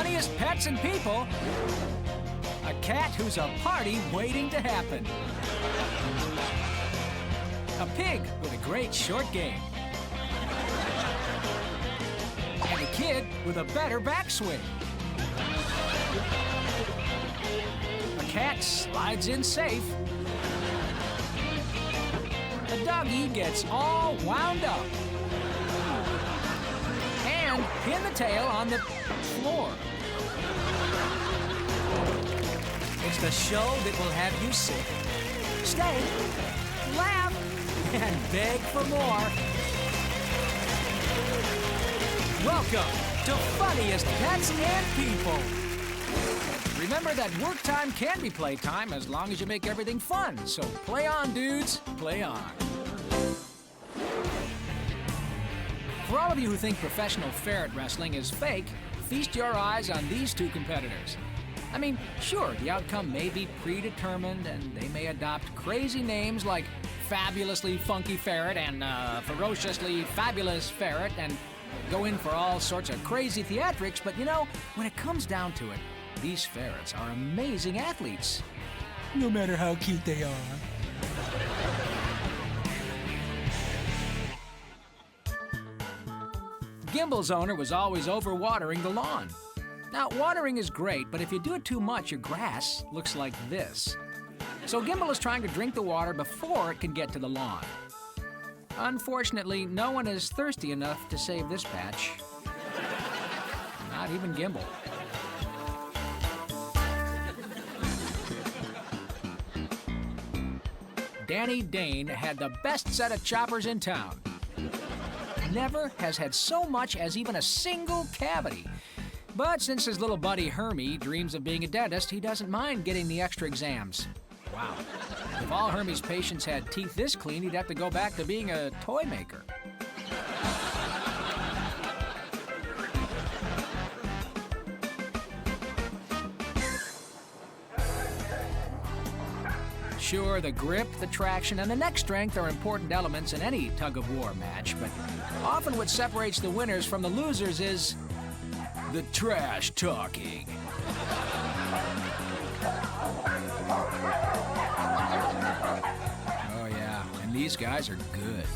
funniest pets and people, a cat who's a party waiting to happen. A pig with a great short game. And a kid with a better backswing. A cat slides in safe. A doggy gets all wound up. And pin the tail on the floor. It's the show that will have you sick. Stay, laugh, and beg for more. Welcome to Funniest Pets and People. Remember that work time can be playtime as long as you make everything fun. So play on, dudes, play on. For all of you who think professional ferret wrestling is fake, feast your eyes on these two competitors. I mean, sure, the outcome may be predetermined and they may adopt crazy names like Fabulously Funky Ferret and Ferociously Fabulous Ferret and go in for all sorts of crazy theatrics, but you know, when it comes down to it, these ferrets are amazing athletes. No matter how cute they are. Gimble's owner was always overwatering the lawn. Now, watering is great, but if you do it too much, your grass looks like this. So Gimble is trying to drink the water before it can get to the lawn. Unfortunately, no one is thirsty enough to save this patch. Not even Gimble. Danny Dane had the best set of choppers in town. Never has had so much as even a single cavity. But since his little buddy Hermie dreams of being a dentist, he doesn't mind getting the extra exams. Wow. If all Hermie's patients had teeth this clean, he'd have to go back to being a toy maker. Sure, the grip, the traction, and the neck strength are important elements in any tug-of-war match, but often what separates the winners from the losers is the trash talking. Oh yeah, and these guys are good.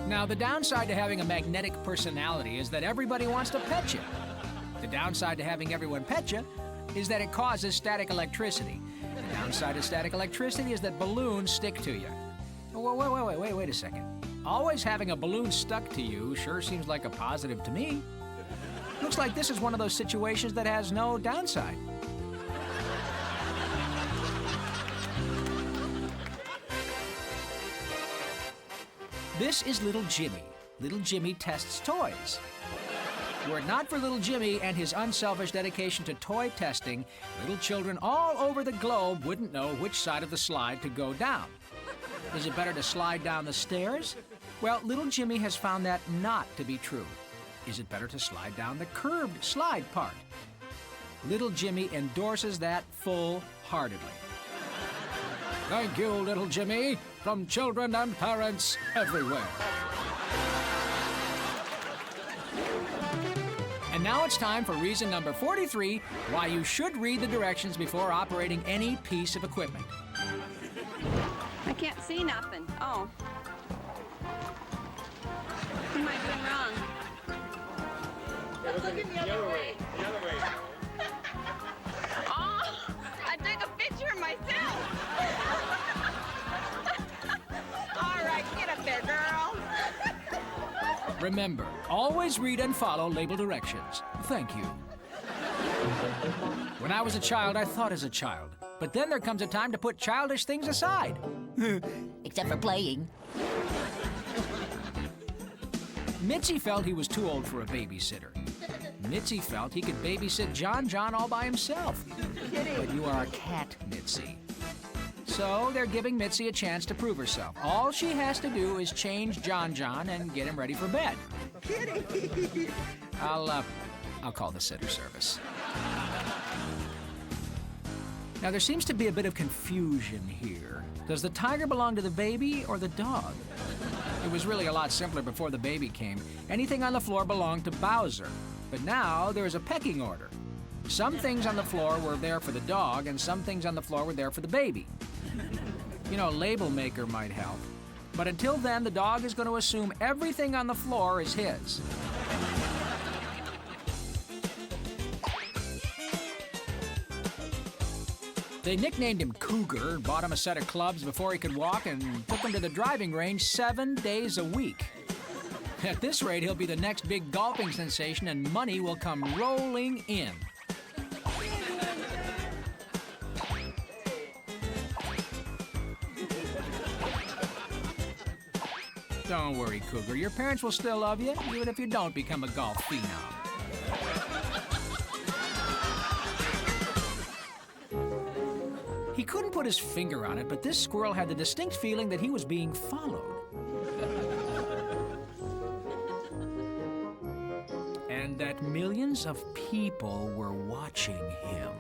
Now, the downside to having a magnetic personality is that everybody wants to pet you. The downside to having everyone pet you is that it causes static electricity. The downside of static electricity is that balloons stick to you. Wait a second. Always having a balloon stuck to you sure seems like a positive to me. Looks like this is one of those situations that has no downside. This is little Jimmy. Little Jimmy tests toys. Were it not for little Jimmy and his unselfish dedication to toy testing, little children all over the globe wouldn't know which side of the slide to go down. Is it better to slide down the stairs? Well, little Jimmy has found that not to be true. Is it better to slide down the curved slide part? Little Jimmy endorses that full-heartedly. Thank you, little Jimmy, from children and parents everywhere. And now it's time for reason number 43, why you should read the directions before operating any piece of equipment. I can't see nothing. Oh. What am I doing wrong? Look at the other way. The other way. Oh, I took a picture of myself. All right, get up there, girl. Remember, always read and follow label directions. Thank you. When I was a child, I thought as a child. But then there comes a time to put childish things aside. Except for playing. Mitzi felt he was too old for a babysitter. Mitzi felt he could babysit John all by himself. But you are a cat, Mitzi. So they're giving Mitzi a chance to prove herself. All she has to do is change John and get him ready for bed. Kitty! I'll call the sitter service. Now, there seems to be a bit of confusion here. Does the tiger belong to the baby or the dog? It was really a lot simpler before the baby came. Anything on the floor belonged to Bowser. But now there is a pecking order. Some things on the floor were there for the dog, and some things on the floor were there for the baby. You know, label maker might help. But until then, the dog is going to assume everything on the floor is his. They nicknamed him Cougar, bought him a set of clubs before he could walk, and took him to the driving range 7 days a week. At this rate, he'll be the next big golfing sensation, and money will come rolling in. Don't worry, Cougar. Your parents will still love you, even if you don't become a golf phenom. He couldn't put his finger on it, but this squirrel had the distinct feeling that he was being followed. And that millions of people were watching him.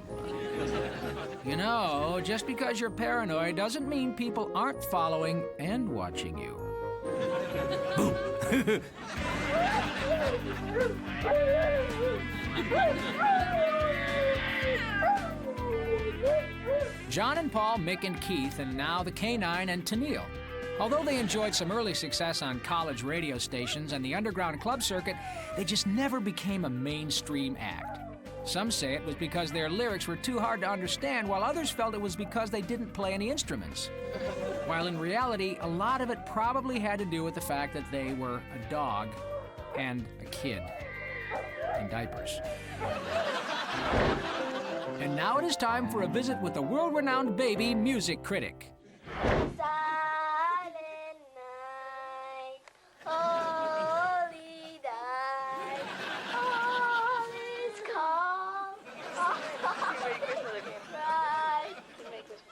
You know, just because you're paranoid doesn't mean people aren't following and watching you. Boom! John and Paul, Mick and Keith, and now the Canine and Tennille. Although they enjoyed some early success on college radio stations and the underground club circuit, they just never became a mainstream act. Some say it was because their lyrics were too hard to understand, while others felt it was because they didn't play any instruments. While in reality, a lot of it probably had to do with the fact that they were a dog and a kid in diapers. And now it is time for a visit with the world-renowned baby music critic. Silent night, holy night, all is calm. Right.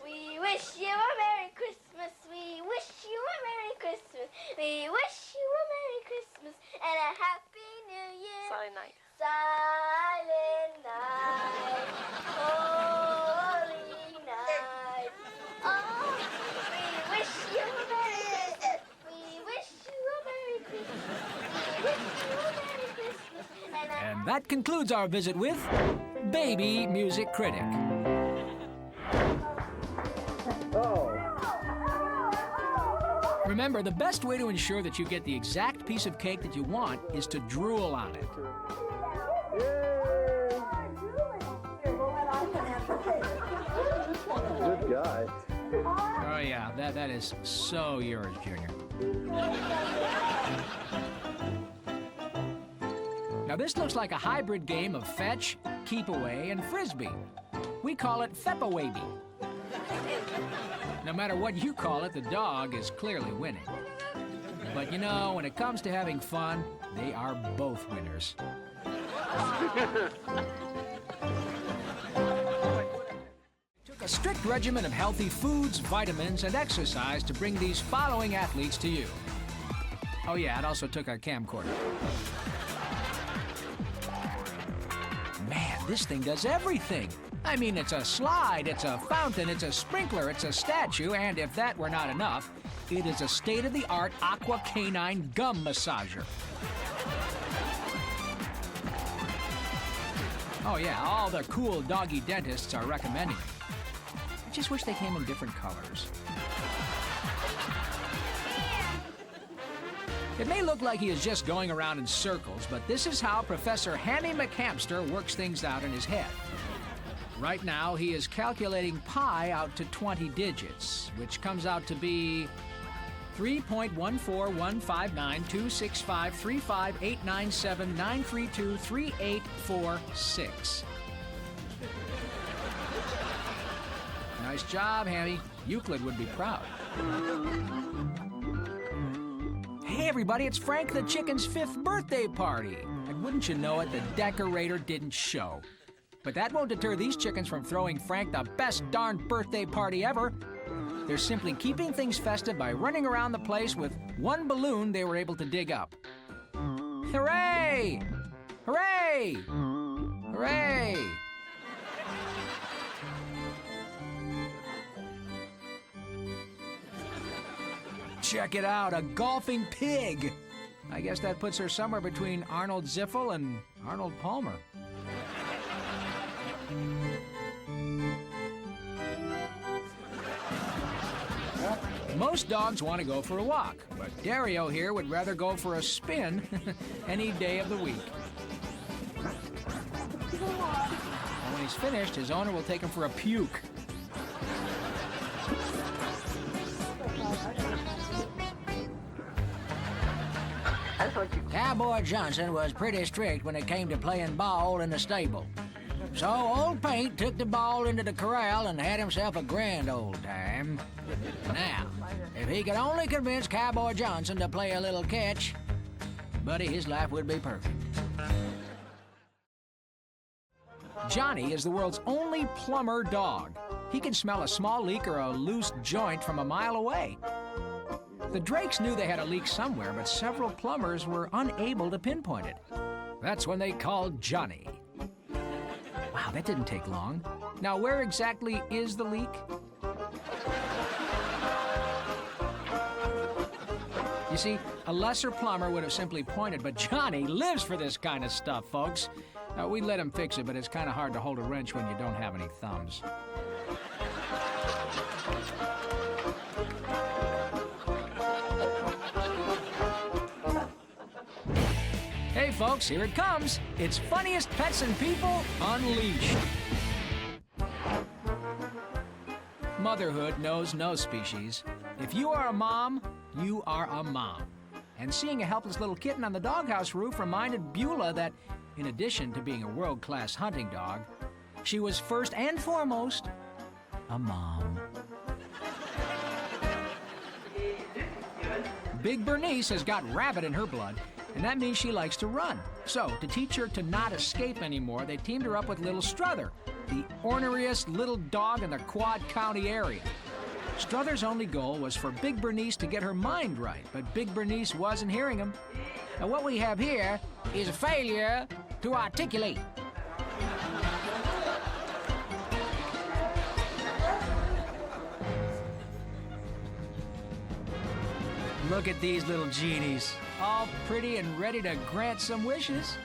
We wish you a Merry Christmas. We wish you a Merry Christmas. We wish you a Merry Christmas and a Happy New Year. Silent night. Silent night, holy night. Oh, we wish you a Merry Christmas. We wish you a Merry Christmas. We wish you a Merry Christmas. And that concludes our visit with Baby Music Critic. Remember, the best way to ensure that you get the exact piece of cake that you want is to drool on it. Good guy. Oh yeah, that is so yours, Junior. Now this looks like a hybrid game of fetch, keep away, and frisbee. We call it Feppawaby. No matter what you call it, the dog is clearly winning. But you know, when it comes to having fun, they are both winners. Took a strict regimen of healthy foods, vitamins, and exercise to bring these following athletes to you. Oh yeah, it also took a camcorder. Man, this thing does everything. I mean, it's a slide, it's a fountain, it's a sprinkler, it's a statue, and if that were not enough, it is a state-of-the-art aqua canine gum massager. Oh yeah, all the cool doggy dentists are recommending it. I just wish they came in different colors. It may look like he is just going around in circles, but this is how Professor Hammy McHamster works things out in his head. Right now, he is calculating pi out to 20 digits, which comes out to be 3.141592653589793238846. Nice job, Hammy. Euclid would be proud. Hey, everybody, it's Frank the Chicken's 5th birthday party. And wouldn't you know it, the decorator didn't show. But that won't deter these chickens from throwing Frank the best darn birthday party ever. They're simply keeping things festive by running around the place with one balloon they were able to dig up. Hooray! Hooray! Hooray! Check it out, a golfing pig. I guess that puts her somewhere between Arnold Ziffel and Arnold Palmer. Most dogs want to go for a walk, but Dario here would rather go for a spin any day of the week. And when he's finished, his owner will take him for a puke. Cowboy Johnson was pretty strict when it came to playing ball in the stable. So old Paint took the ball into the corral and had himself a grand old time. Now, if he could only convince Cowboy Johnson to play a little catch, buddy, his life would be perfect. Johnny is the world's only plumber dog. He can smell a small leak or a loose joint from a mile away. The Drakes knew they had a leak somewhere, but several plumbers were unable to pinpoint it. That's when they called Johnny. Wow, that didn't take long. Now, where exactly is the leak? You see, a lesser plumber would have simply pointed, but Johnny lives for this kind of stuff, folks. We'd let him fix it, but it's kind of hard to hold a wrench when you don't have any thumbs. Hey folks, here it comes. It's Funniest Pets and People Unleashed. Motherhood knows no species. If you are a mom, you are a mom. And seeing a helpless little kitten on the doghouse roof reminded Beulah that, in addition to being a world-class hunting dog, she was first and foremost a mom. Big Bernice has got rabbit in her blood, and that means she likes to run. So, to teach her to not escape anymore, they teamed her up with little Struther, the orneriest little dog in the Quad County area. Struther's only goal was for Big Bernice to get her mind right, but Big Bernice wasn't hearing him. And what we have here is a failure to articulate. Look at these little genies, all pretty and ready to grant some wishes.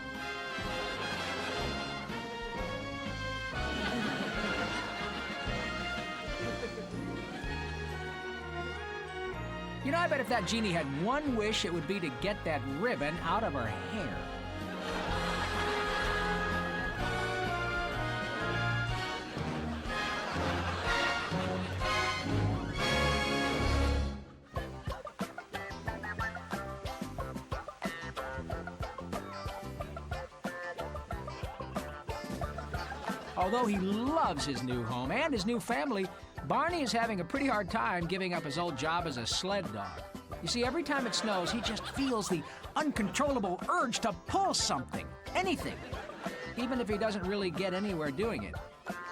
You know, I bet if that genie had one wish, it would be to get that ribbon out of her hair. Although he loves his new home and his new family, Barney is having a pretty hard time giving up his old job as a sled dog. You see, every time it snows, he just feels the uncontrollable urge to pull something, anything, even if he doesn't really get anywhere doing it.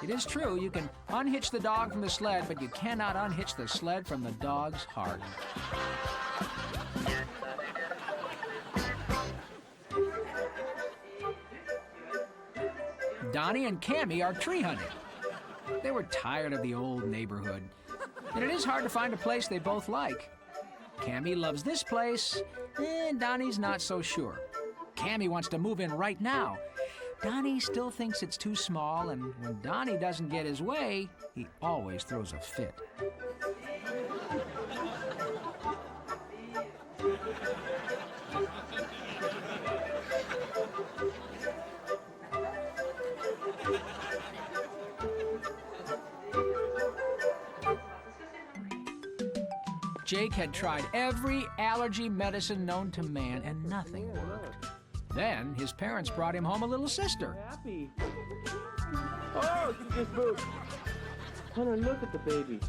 It is true, you can unhitch the dog from the sled, but you cannot unhitch the sled from the dog's heart. Donnie and Cammie are tree hunting. They were tired of the old neighborhood, and it is hard to find a place they both like. Cammie loves this place, and Donnie's not so sure. Cammie wants to move in right now. Donnie still thinks it's too small, and when Donnie doesn't get his way, he always throws a fit. Jake had tried every allergy medicine known to man, and nothing worked. Then his parents brought him home a little sister. Happy. Oh, she just moved. Honey, look at the baby.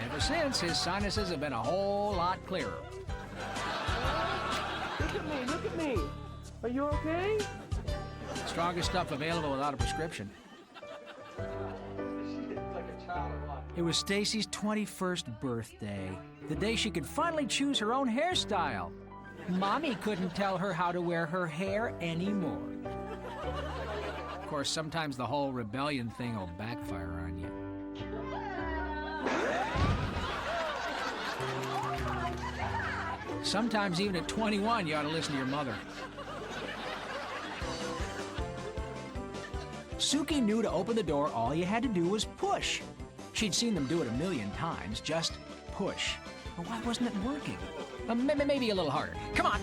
Ever since, his sinuses have been a whole lot clearer. Look at me, look at me. Are you okay? Strongest stuff available without a prescription. It was Stacy's 21st birthday, the day she could finally choose her own hairstyle. Mommy couldn't tell her how to wear her hair anymore. Of course, sometimes the whole rebellion thing will backfire on you. Sometimes even at 21, you ought to listen to your mother. Suki knew to open the door, all you had to do was push. She'd seen them do it a million times, just push. But why wasn't it working? Maybe a little harder. Come on.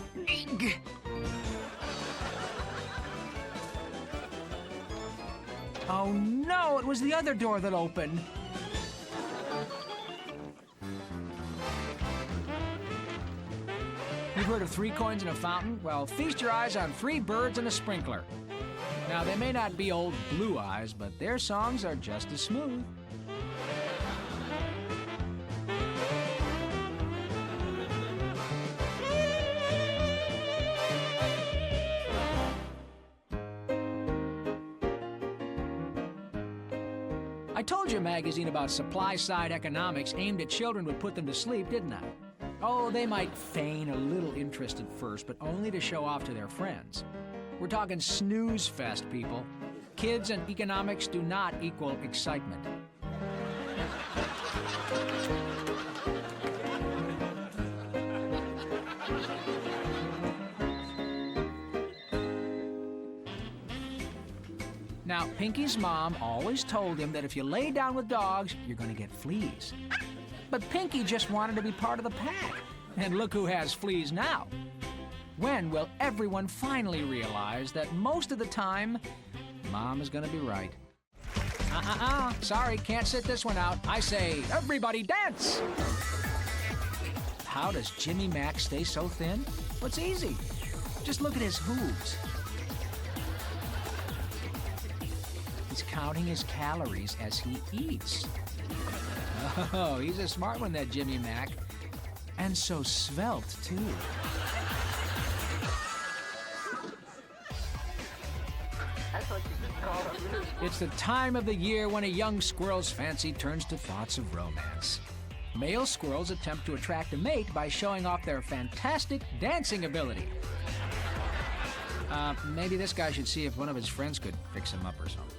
Oh no, it was the other door that opened. You've heard of 3 coins in a fountain? Well, feast your eyes on 3 birds and a sprinkler. Now, they may not be old Blue Eyes, but their songs are just as smooth. I told you a magazine about supply-side economics aimed at children would put them to sleep, didn't I? Oh, they might feign a little interest at first, but only to show off to their friends. We're talking snooze fest, people. Kids and economics do not equal excitement. Now, Pinky's mom always told him that if you lay down with dogs, you're going to get fleas. But Pinky just wanted to be part of the pack. And look who has fleas now. When will everyone finally realize that most of the time, Mom is going to be right? Sorry, can't sit this one out. I say, everybody dance! How does Jimmy Mack stay so thin? Well, it's easy. Just look at his hooves. He's counting his calories as he eats. Oh, he's a smart one, that Jimmy Mack. And so svelte, too. It's the time of the year when a young squirrel's fancy turns to thoughts of romance. Male squirrels attempt to attract a mate by showing off their fantastic dancing ability. Maybe this guy should see if one of his friends could fix him up or something.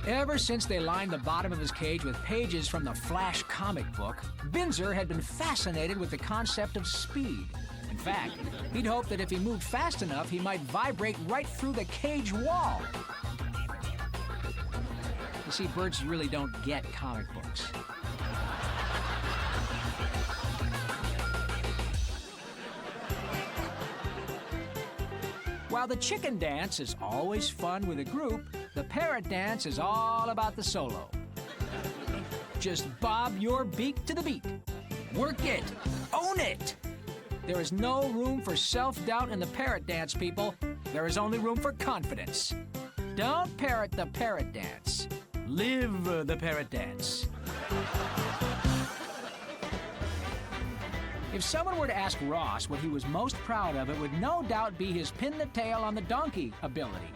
Ever since they lined the bottom of his cage with pages from the Flash comic book, Binzer had been fascinated with the concept of speed. In fact, he'd hoped that if he moved fast enough, he might vibrate right through the cage wall. You see, birds really don't get comic books. While the chicken dance is always fun with a group, the parrot dance is all about the solo. Just bob your beak to the beat. Work it. Own it. There is no room for self-doubt in the parrot dance, people. There is only room for confidence. Don't parrot the parrot dance. Live the parrot dance. If someone were to ask Ross what he was most proud of, it would no doubt be his pin the tail on the donkey ability.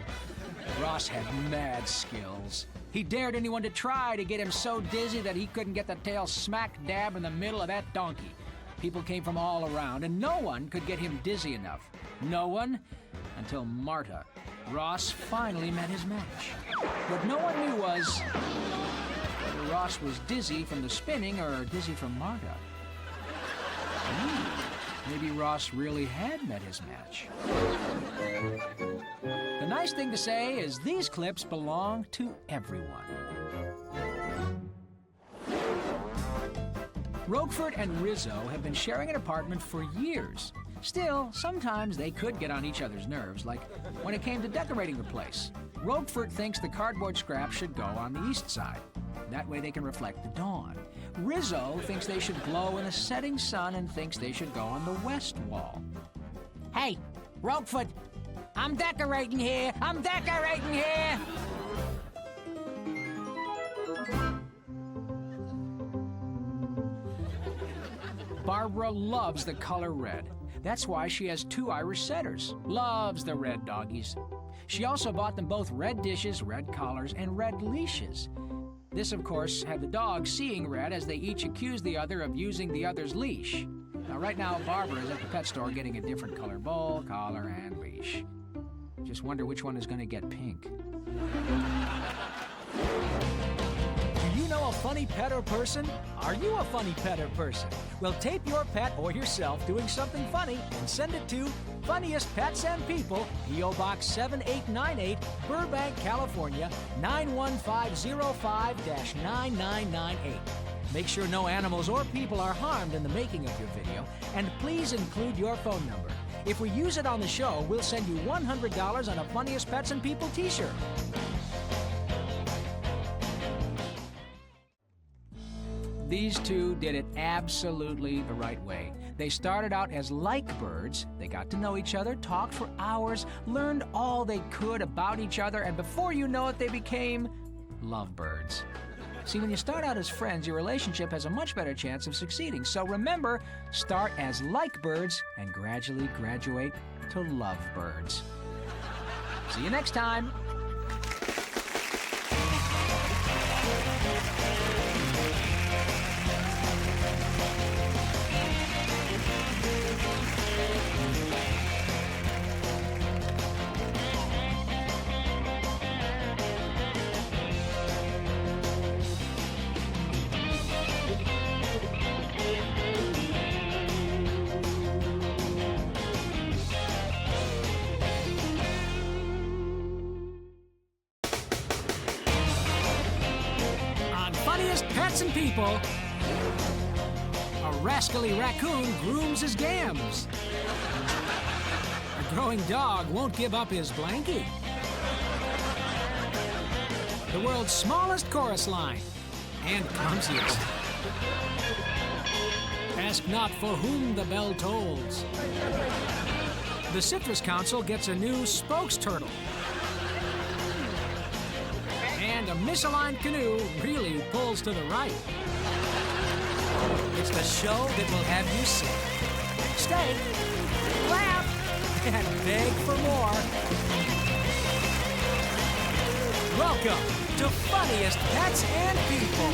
Ross had mad skills. He dared anyone to try to get him so dizzy that he couldn't get the tail smack dab in the middle of that donkey. People came from all around, and no one could get him dizzy enough. No one until Marta. Ross finally met his match. What no one knew was whether Ross was dizzy from the spinning or dizzy from Marta. Maybe Ross really had met his match. The nice thing to say is these clips belong to everyone. Roquefort and Rizzo have been sharing an apartment for years. Still, sometimes they could get on each other's nerves, like when it came to decorating the place. Roquefort thinks the cardboard scraps should go on the east side. That way they can reflect the dawn. Rizzo thinks they should glow in the setting sun and thinks they should go on the west wall. Hey, Roquefort, I'm decorating here. I'm decorating here. Barbara loves the color red. That's why she has 2 Irish setters. Loves the red doggies. She also bought them both red dishes, red collars, and red leashes. This, of course, had the dogs seeing red as they each accused the other of using the other's leash. Now, right now, Barbara is at the pet store getting a different color bowl, collar, and leash. Just wonder which one is going to get pink. Do you know a funny pet or person? Are you a funny pet or person? Well, tape your pet or yourself doing something funny and send it to Funniest Pets and People, P.O. Box 7898, Burbank, California, 91505-9998. Make sure no animals or people are harmed in the making of your video, and please include your phone number. If we use it on the show, we'll send you $100 on a Funniest Pets and People t-shirt. These two did it absolutely the right way. They started out as like birds. They got to know each other, talked for hours, learned all they could about each other, and before you know it, they became lovebirds. See, when you start out as friends, your relationship has a much better chance of succeeding. So remember, start as like birds and gradually graduate to lovebirds. See you next time. Pets and People, a rascally raccoon grooms his gams. A growing dog won't give up his blankie. The world's smallest chorus line and clumsiest. Ask not for whom the bell tolls. The Citrus Council gets a new spokes turtle. And a misaligned canoe really pulls to the right. It's the show that will have you sing, stay, laugh, and beg for more. Welcome to Funniest Pets and People.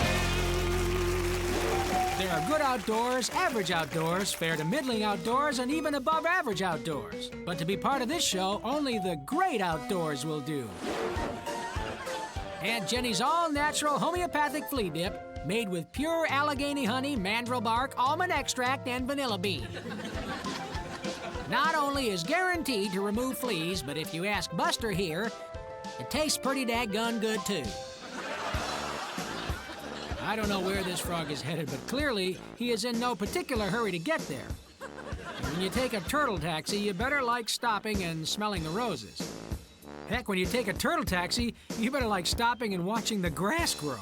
There are good outdoors, average outdoors, fair to middling outdoors, and even above average outdoors. But to be part of this show, only the great outdoors will do. Aunt Jenny's all-natural homeopathic flea dip, made with pure Allegheny honey, mandrill bark, almond extract, and vanilla bean. Not only is guaranteed to remove fleas, but if you ask Buster here, it tastes pretty daggone good, too. I don't know where this frog is headed, but clearly he is in no particular hurry to get there. And when you take a turtle taxi, you better like stopping and smelling the roses. Heck, when you take a turtle taxi, you better like stopping and watching the grass grow.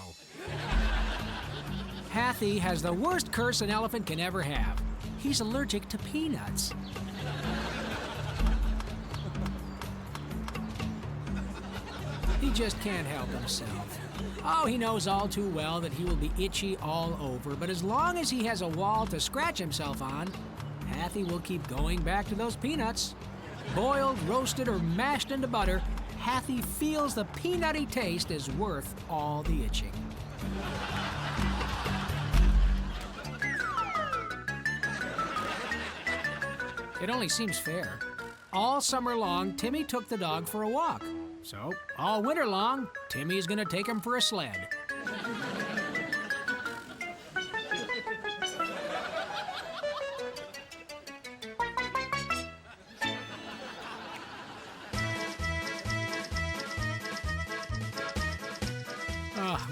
Hathy has the worst curse an elephant can ever have. He's allergic to peanuts. He just can't help himself. Oh, he knows all too well that he will be itchy all over, but as long as he has a wall to scratch himself on, Hathy will keep going back to those peanuts. Boiled, roasted, or mashed into butter, Hathy feels the peanutty taste is worth all the itching. It only seems fair. All summer long, Timmy took the dog for a walk. So, all winter long, Timmy's gonna take him for a sled.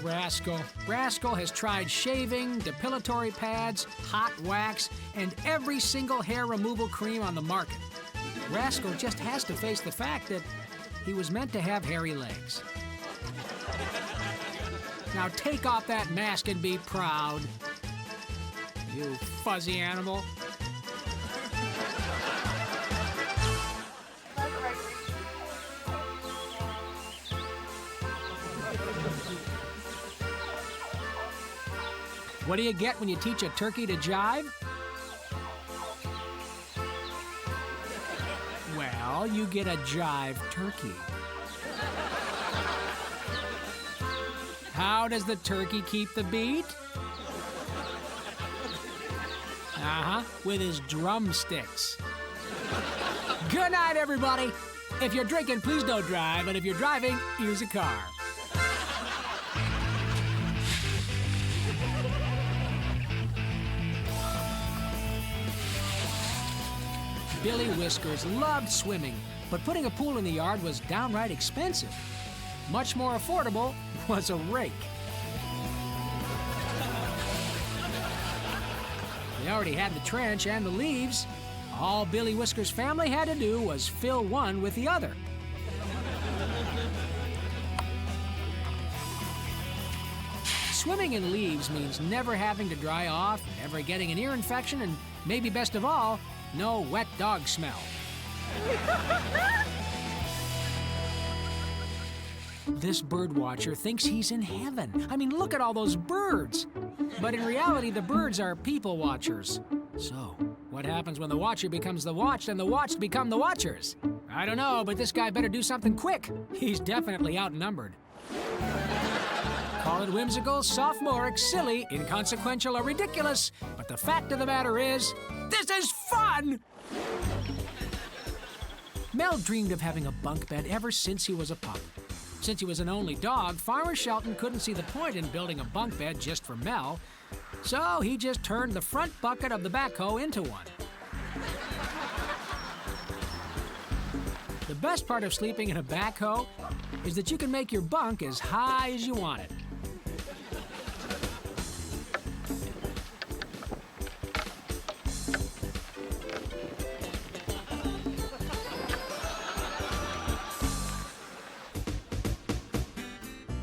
Rascal. Rascal has tried shaving, depilatory pads, hot wax, and every single hair removal cream on the market. Rascal just has to face the fact that he was meant to have hairy legs. Now take off that mask and be proud, you fuzzy animal. What do you get when you teach a turkey to jive? Well, you get a jive turkey. How does the turkey keep the beat? Uh-huh, with his drumsticks. Good night, everybody. If you're drinking, please don't drive, and if you're driving, use a car. Billy Whiskers loved swimming, but putting a pool in the yard was downright expensive. Much more affordable was a rake. They already had the trench and the leaves. All Billy Whiskers' family had to do was fill one with the other. Swimming in leaves means never having to dry off, never getting an ear infection, and maybe best of all, no wet dog smell. This bird watcher thinks he's in heaven. I mean, look at all those birds. But in reality, the birds are people watchers. So, what happens when the watcher becomes the watched and the watched become the watchers? I don't know, but this guy better do something quick. He's definitely outnumbered. Call it whimsical, sophomoric, silly, inconsequential, or ridiculous, but the fact of the matter is, this is fun! Mel dreamed of having a bunk bed ever since he was a pup. Since he was an only dog, Farmer Shelton couldn't see the point in building a bunk bed just for Mel, so he just turned the front bucket of the backhoe into one. The best part of sleeping in a backhoe is that you can make your bunk as high as you want it.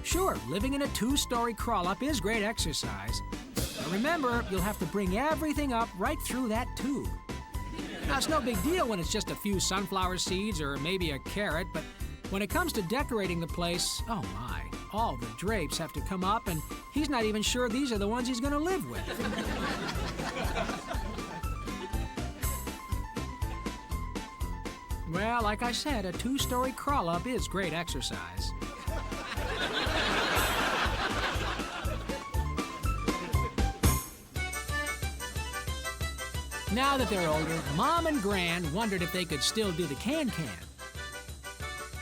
Sure, living in a two-story crawl-up is great exercise. But remember, you'll have to bring everything up right through that tube. Now, it's no big deal when it's just a few sunflower seeds or maybe a carrot, but when it comes to decorating the place, oh my, all the drapes have to come up, and he's not even sure these are the ones he's gonna live with. Well, like I said, a two-story crawl-up is great exercise. Now that they're older, Mom and Gran wondered if they could still do the can-can.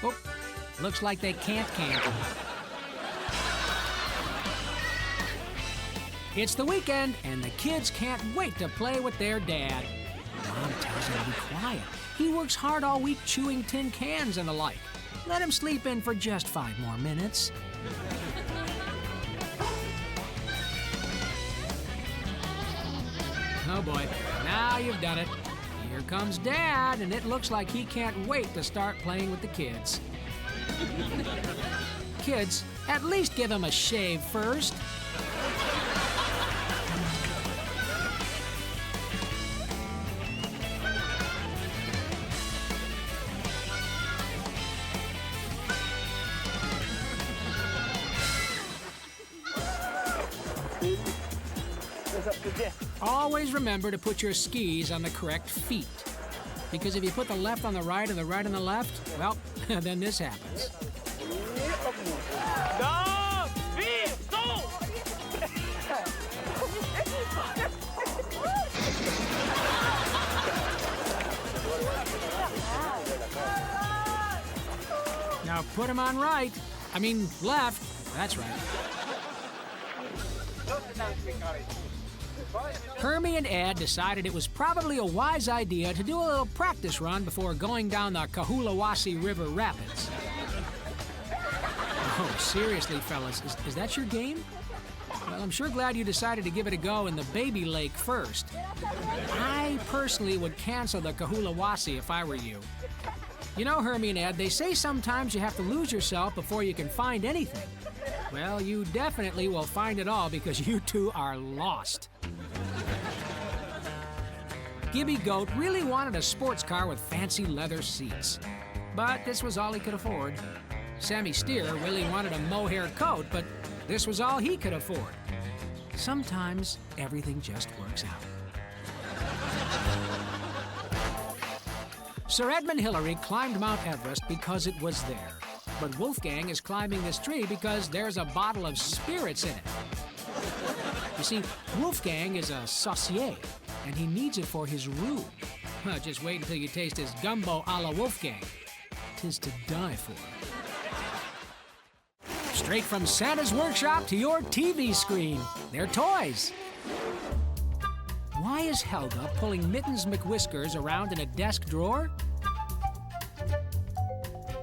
Oh, looks like they can't can. It's the weekend, and the kids can't wait to play with their dad. Mom tells him to be quiet. He works hard all week chewing tin cans and the like. Let him sleep in for just 5 more minutes. Oh boy, now you've done it. Here comes Dad, and it looks like he can't wait to start playing with the kids. Kids, at least give him a shave first. Always remember to put your skis on the correct feet. Because if you put the left on the right and the right on the left, well, then this happens. Now put them on right. I mean, left. That's right. Hermie and Ed decided it was probably a wise idea to do a little practice run before going down the Cohulawasi River Rapids. Oh, seriously, fellas, is that your game? Well, I'm sure glad you decided to give it a go in the baby lake first. I personally would cancel the Cohulawasi if I were you. You know, Hermie and Ed, they say sometimes you have to lose yourself before you can find anything. Well, you definitely will find it all because you two are lost. Gibby Goat really wanted a sports car with fancy leather seats. But this was all he could afford. Sammy Steer really wanted a mohair coat, but this was all he could afford. Sometimes everything just works out. Sir Edmund Hillary climbed Mount Everest because it was there. But Wolfgang is climbing this tree because there's a bottle of spirits in it. You see, Wolfgang is a saucier, and he needs it for his roux. Well, just wait until you taste his gumbo a la Wolfgang. 'Tis to die for. Straight from Santa's workshop to your TV screen. They're toys. Why is Helga pulling Mittens McWhiskers around in a desk drawer?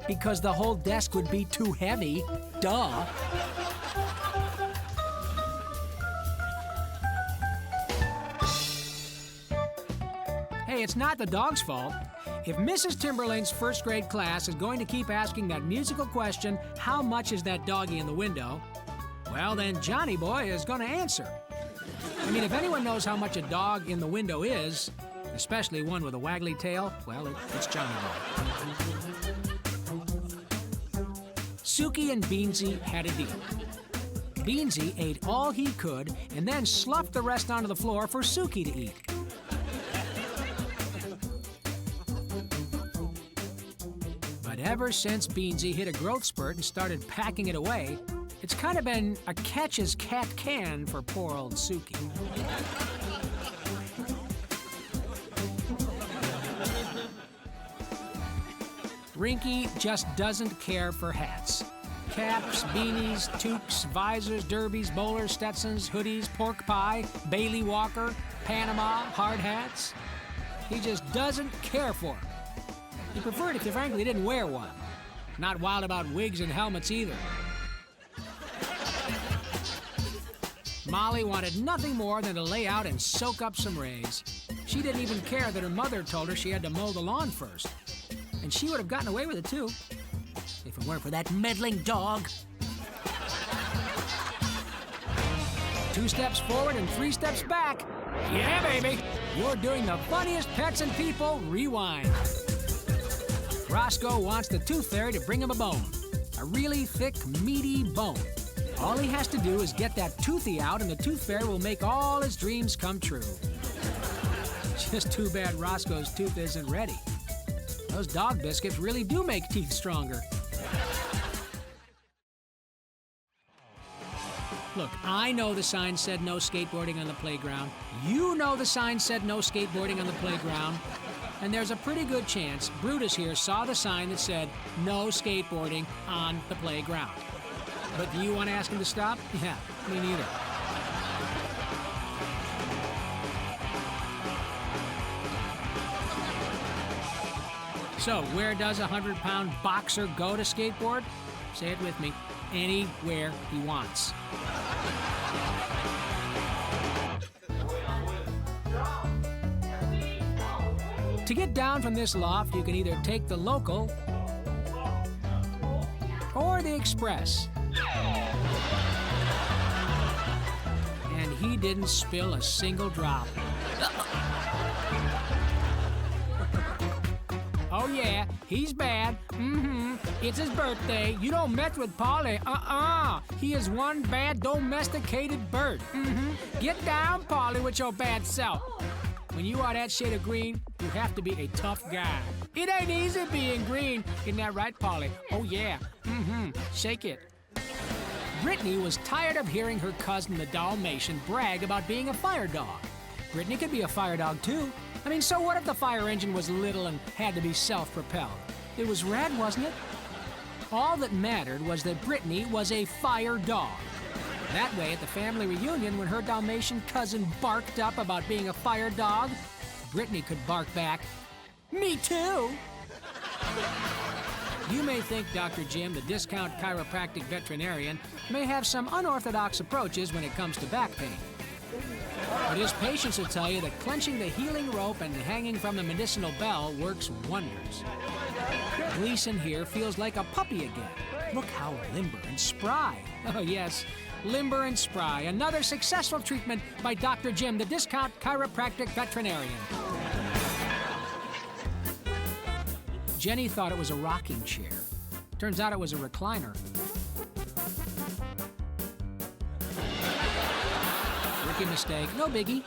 Because the whole desk would be too heavy. Duh. Hey, it's not the dog's fault. If Mrs. Timberlane's first grade class is going to keep asking that musical question, how much is that doggy in the window? Well, then Johnny Boy is going to answer. I mean, if anyone knows how much a dog in the window is, especially one with a waggly tail, well, it's Johnny Boy. Suki and Beansy had a deal. Beansy ate all he could and then sloughed the rest onto the floor for Suki to eat. But ever since Beansy hit a growth spurt and started packing it away, it's kind of been a catch as cat can for poor old Suki. Rinky just doesn't care for hats. Caps, beanies, toques, visors, derbies, bowlers, Stetsons, hoodies, pork pie, Bailey Walker, Panama, hard hats. He just doesn't care for them. He preferred if you frankly didn't wear one. Not wild about wigs and helmets either. Molly wanted nothing more than to lay out and soak up some rays. She didn't even care that her mother told her she had to mow the lawn first. And she would have gotten away with it too, if it weren't for that meddling dog. 2 steps forward and 3 steps back. Yeah, baby. You're doing the funniest pets and people rewind. Roscoe wants the tooth fairy to bring him a bone. A really thick, meaty bone. All he has to do is get that toothy out and the tooth fairy will make all his dreams come true. Just too bad Roscoe's tooth isn't ready. Those dog biscuits really do make teeth stronger. Look, I know the sign said no skateboarding on the playground. You know the sign said no skateboarding on the playground. And there's a pretty good chance Brutus here saw the sign that said no skateboarding on the playground. But do you want to ask him to stop? Yeah, me neither. So, where does a 100-pound boxer go to skateboard? Say it with me. Anywhere he wants. To get down from this loft, you can either take the local or the express. And he didn't spill a single drop. Oh yeah, he's bad. It's his birthday. You don't mess with Polly. He is one bad domesticated bird. Get down, Polly, with your bad self. When you are that shade of green, you have to be a tough guy. It ain't easy being green. Isn't that right, Polly? Oh yeah. Shake it. Brittany was tired of hearing her cousin, the Dalmatian, brag about being a fire dog. Brittany could be a fire dog, too. I mean, so what if the fire engine was little and had to be self-propelled? It was rad, wasn't it? All that mattered was that Brittany was a fire dog. That way, at the family reunion, when her Dalmatian cousin barked up about being a fire dog, Brittany could bark back, "Me too!" You may think Dr. Jim, the discount chiropractic veterinarian, may have some unorthodox approaches when it comes to back pain. But his patients will tell you that clenching the healing rope and hanging from the medicinal bell works wonders. Gleason here feels like a puppy again. Look how limber and spry. Oh yes, limber and spry. Another successful treatment by Dr. Jim, the discount chiropractic veterinarian. Jenny thought it was a rocking chair. Turns out it was a recliner. Rookie mistake, no biggie.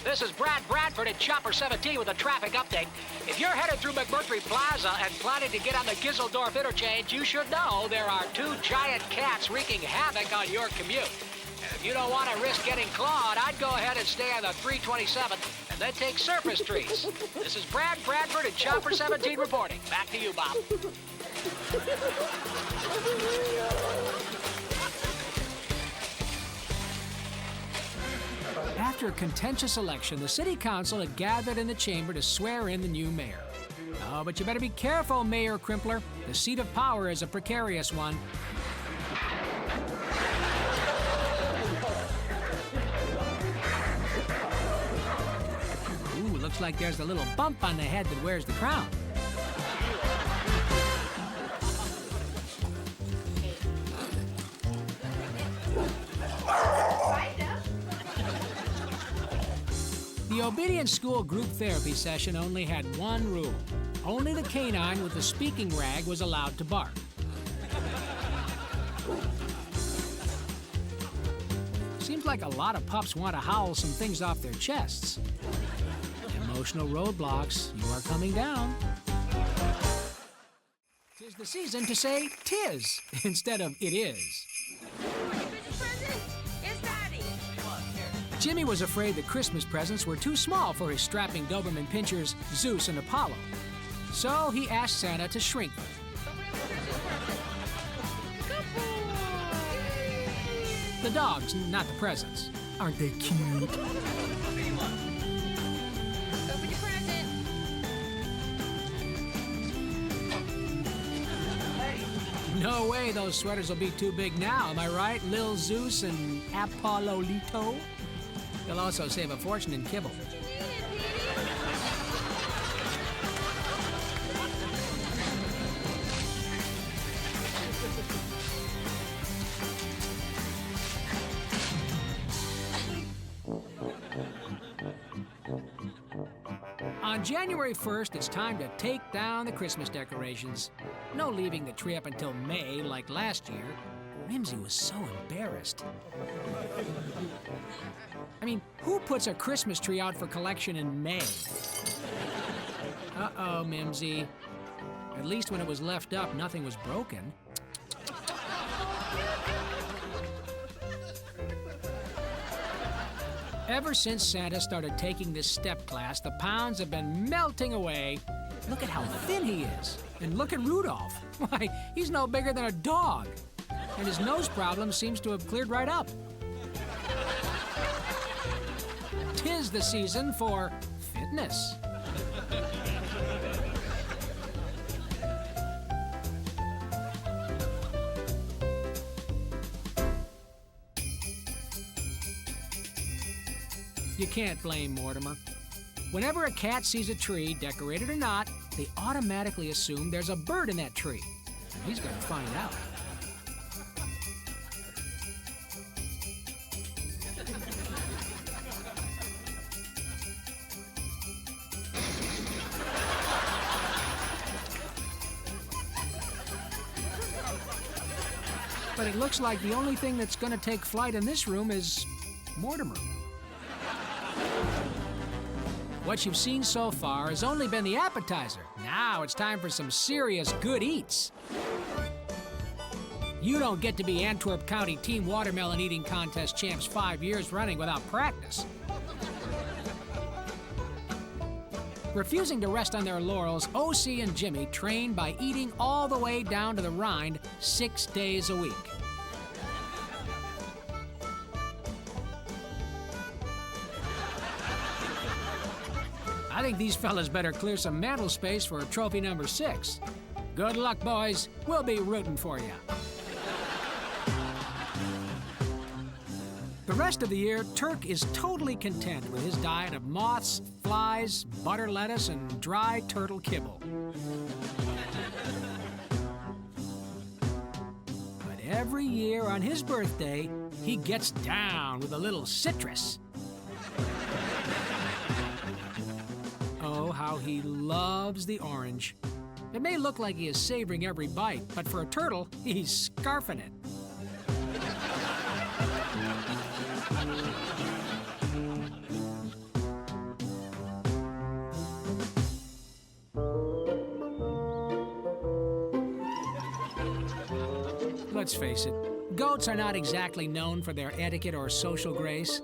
This is Brad Bradford at Chopper 17 with a traffic update. If you're headed through McMurtry Plaza and planning to get on the Giseldorf interchange, you should know there are 2 giant cats wreaking havoc on your commute. If you don't want to risk getting clawed, I'd go ahead and stay on the 327 and then take surface trees. This is Brad Bradford and Chopper 17 reporting. Back to you, Bob. After a contentious election, the city council had gathered in the chamber to swear in the new mayor. Oh, but you better be careful, Mayor Crimpler. The seat of power is a precarious one. Ooh, looks like there's a little bump on the head that wears the crown. The obedient school group therapy session only had one rule. Only the canine with the speaking rag was allowed to bark. Seems like a lot of pups want to howl some things off their chests. Emotional roadblocks, you are coming down. 'Tis the season to say "tis" instead of "it is." Jimmy was afraid the Christmas presents were too small for his strapping Doberman pinchers, Zeus and Apollo. So he asked Santa to shrink them. The dogs, not the presents. Aren't they cute? Open your present. No way those sweaters will be too big now, am I right, Lil Zeus and Apollolito? They'll also save a fortune in kibble. On January 1st, it's time to take down the Christmas decorations. No leaving the tree up until May like last year. Mimsy was so embarrassed. I mean, who puts a Christmas tree out for collection in May? Uh-oh, Mimsy. At least when it was left up, nothing was broken. Ever since Santa started taking this step class, the pounds have been melting away. Look at how thin he is. And look at Rudolph. Why, he's no bigger than a dog. And his nose problem seems to have cleared right up. 'Tis the season for fitness. You can't blame Mortimer. Whenever a cat sees a tree, decorated or not, they automatically assume there's a bird in that tree. And he's going to find out. But it looks like the only thing that's going to take flight in this room is Mortimer. What you've seen so far has only been the appetizer. Now it's time for some serious good eats. You don't get to be Antwerp County Team Watermelon Eating Contest champs 5 years running without practice. Refusing to rest on their laurels, OC and Jimmy train by eating all the way down to the rind 6 days a week. I think these fellas better clear some mantle space for trophy number 6. Good luck, boys. We'll be rooting for you. The rest of the year, Turk is totally content with his diet of moths, flies, butter lettuce, and dry turtle kibble. But every year on his birthday, he gets down with a little citrus. Oh, how he loves the orange. It may look like he is savoring every bite, but for a turtle, he's scarfing it. Let's face it, Goats are not exactly known for their etiquette or social grace.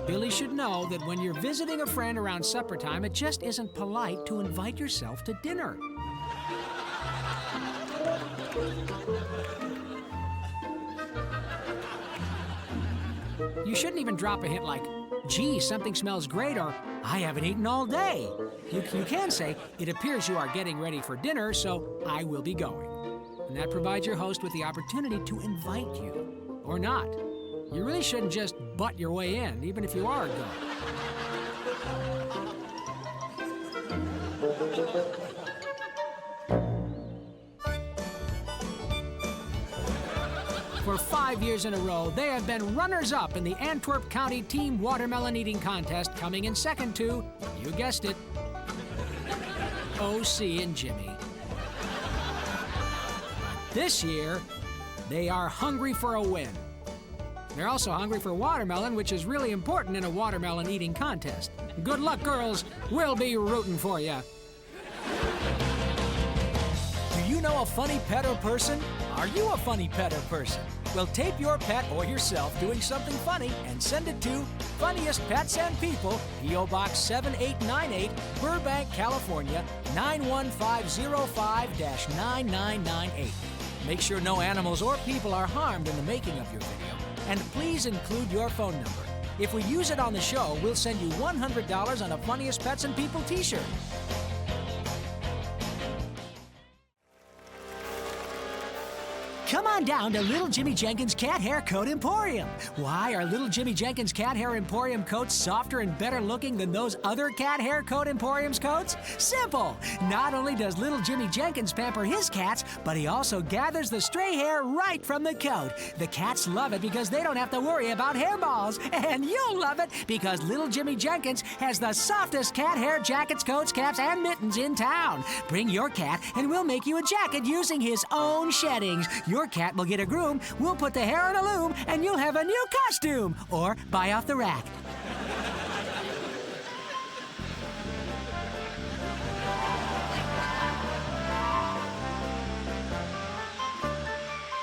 Billy should know that when you're visiting a friend around supper time, it just isn't polite to invite yourself to dinner. You shouldn't even drop a hint like, gee, something smells great, or I haven't eaten all day. You can say, it appears you are getting ready for dinner, so I will be going. And that provides your host with the opportunity to invite you, or not. You really shouldn't just butt your way in, even if you are a goat. For 5 years in a row, they have been runners-up in the Antwerp County Team Watermelon Eating Contest, coming in second to, you guessed it, OC and Jimmy. But this year, they are hungry for a win. They're also hungry for watermelon, which is really important in a watermelon eating contest. Good luck, girls. We'll be rooting for you. Do you know a funny pet or person? Are you a funny pet or person? Well, tape your pet or yourself doing something funny and send it to Funniest Pets and People, P.O. Box 7898, Burbank, California, 91505-9998. Make sure no animals or people are harmed in the making of your video. And please include your phone number. If we use it on the show, we'll send you $100 on a Funniest Pets and People t-shirt. Come on down to Little Jimmy Jenkins Cat Hair Coat Emporium. Why are Little Jimmy Jenkins Cat Hair Emporium coats softer and better looking than those other Cat Hair Coat Emporium's coats? Simple! Not only does Little Jimmy Jenkins pamper his cats, but he also gathers the stray hair right from the coat. The cats love it because they don't have to worry about hairballs. And you'll love it because Little Jimmy Jenkins has the softest cat hair jackets, coats, caps, and mittens in town. Bring your cat and we'll make you a jacket using his own sheddings. Your cat will get a groom, we'll put the hair on a loom, and you'll have a new costume. Or buy off the rack.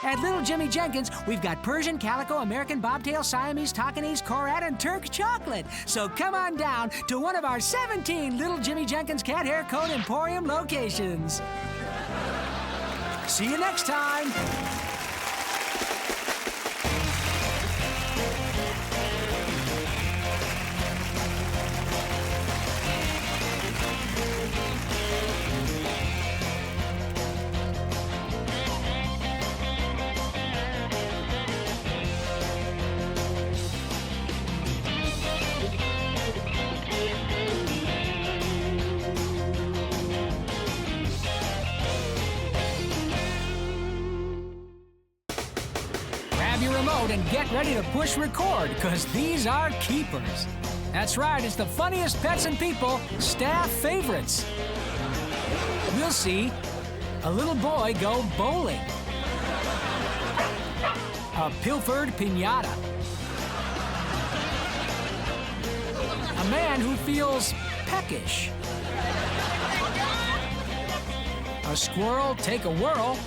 At Little Jimmy Jenkins, we've got Persian, Calico, American Bobtail, Siamese, Taiwanese, Korat, and Turk chocolate. So come on down to one of our 17 Little Jimmy Jenkins Cat Hair Coat Emporium locations. See you next time. And get ready to push record, because these are keepers. That's right, it's the Funniest Pets and People staff favorites. We'll see a little boy go bowling, a pilfered piñata, a man who feels peckish, a squirrel take a whirl,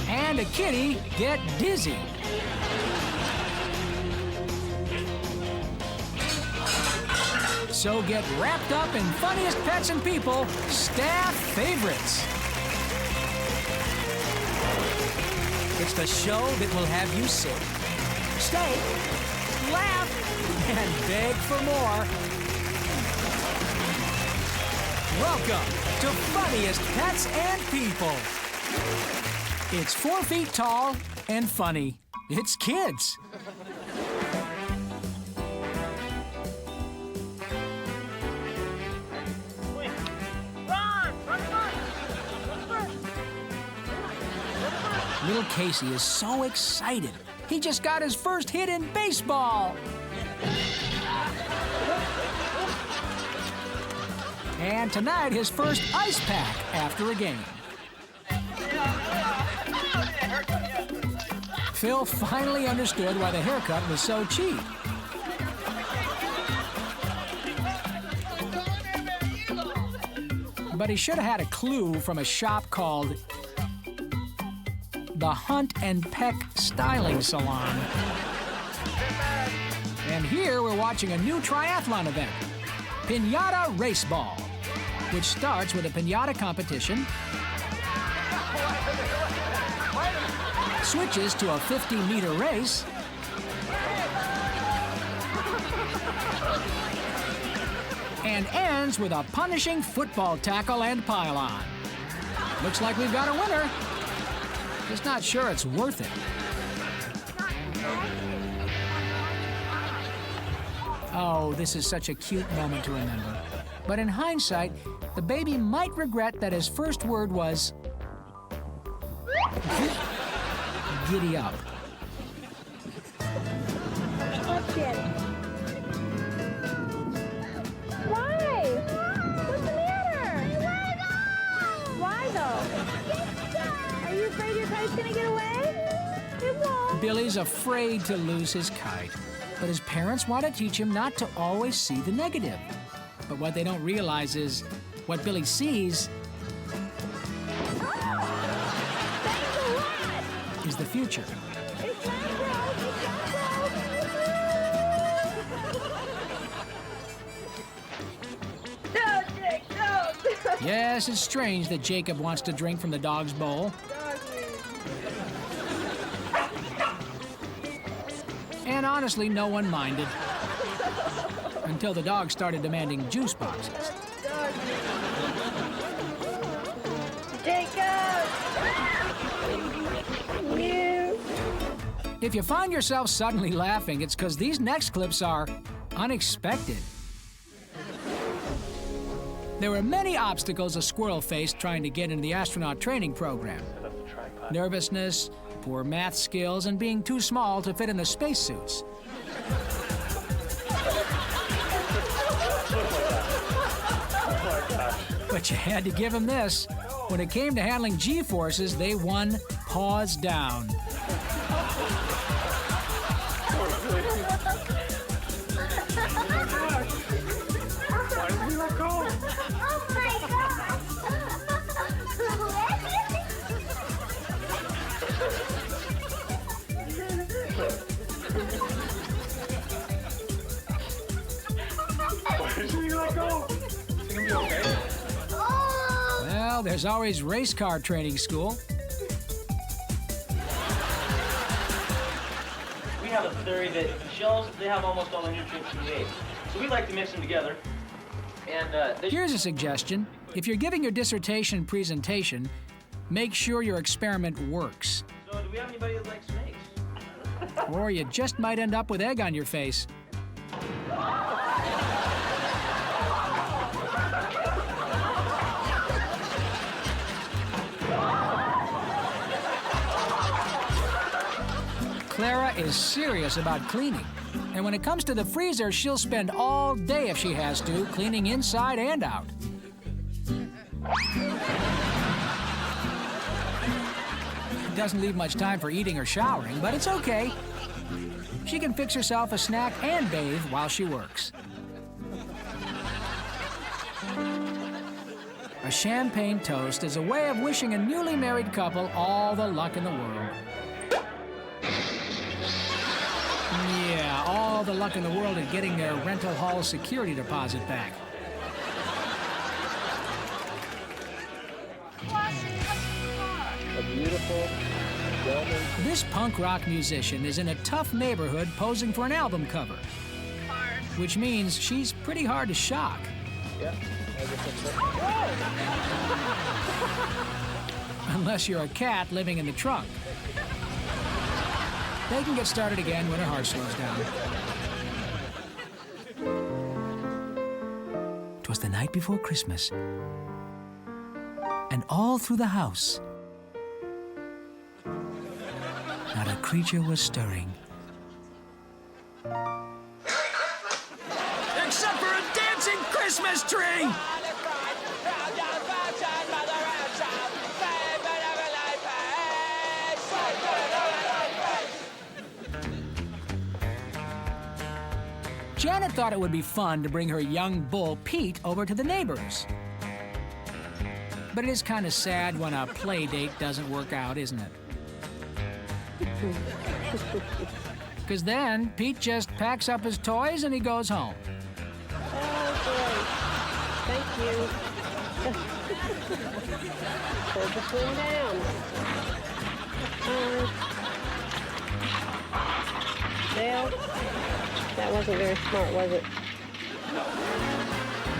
and a kitty get dizzy. So get wrapped up in Funniest Pets and People staff favorites. It's the show that will have you sit, stay, laugh, and beg for more. Welcome to Funniest Pets and People. It's 4 feet tall and funny. It's kids. Little Casey is so excited. He just got his first hit in baseball. And tonight, his first ice pack after a game. Phil finally understood why the haircut was so cheap. But he should have had a clue from a shop called the Hunt and Peck Styling Salon. And here we're watching a new triathlon event, Piñata Race Ball, which starts with a piñata competition, switches to a 50-meter race, and ends with a punishing football tackle and pylon. Looks like we've got a winner. Just not sure it's worth it. Oh, this is such a cute moment to remember. But in hindsight, the baby might regret that his first word was giddy up. Why? What's the matter? Why though? Are you afraid your kite's gonna get away? It won't. Billy's afraid to lose his kite, but his parents want to teach him not to always see the negative. But what they don't realize is what Billy sees is the future. Yes, it's strange that Jacob wants to drink from the dog's bowl. And honestly, no one minded. Until the dog started demanding juice boxes. Jacob! You! If you find yourself suddenly laughing, it's because these next clips are unexpected. There were many obstacles a squirrel faced trying to get into the astronaut training program. Nervousness, poor math skills, and being too small to fit in the spacesuits. But you had to give them this. When it came to handling G-forces, they won paws down. Well, there's always race car training school. We have a theory that shells, they have almost all the nutrients we need. So we like to mix them together. And Here's a suggestion. If you're giving your dissertation presentation, make sure your experiment works. So do we have anybody that likes snakes? Or you just might end up with egg on your face. Clara is serious about cleaning. And when it comes to the freezer, she'll spend all day if she has to, cleaning inside and out. Doesn't leave much time for eating or showering, but it's okay. She can fix herself a snack and bathe while she works. A champagne toast is a way of wishing a newly married couple all the luck in the world. Yeah, all the luck in the world at getting their rental hall security deposit back. A beautiful, well-made. This punk rock musician is in a tough neighborhood posing for an album cover. Which means she's pretty hard to shock. Yeah, I guess that's Unless you're a cat living in the trunk. They can get started again when her heart slows down. 'Twas the night before Christmas. And all through the house, not a creature was stirring. Except for a dancing Christmas tree! Janet thought it would be fun to bring her young bull, Pete, over to the neighbors. But it is kind of sad when a play date doesn't work out, isn't it? Because then Pete just packs up his toys and he goes home. Oh, boy. Thank you. Hold the swing down. Dale, that wasn't very smart, was it?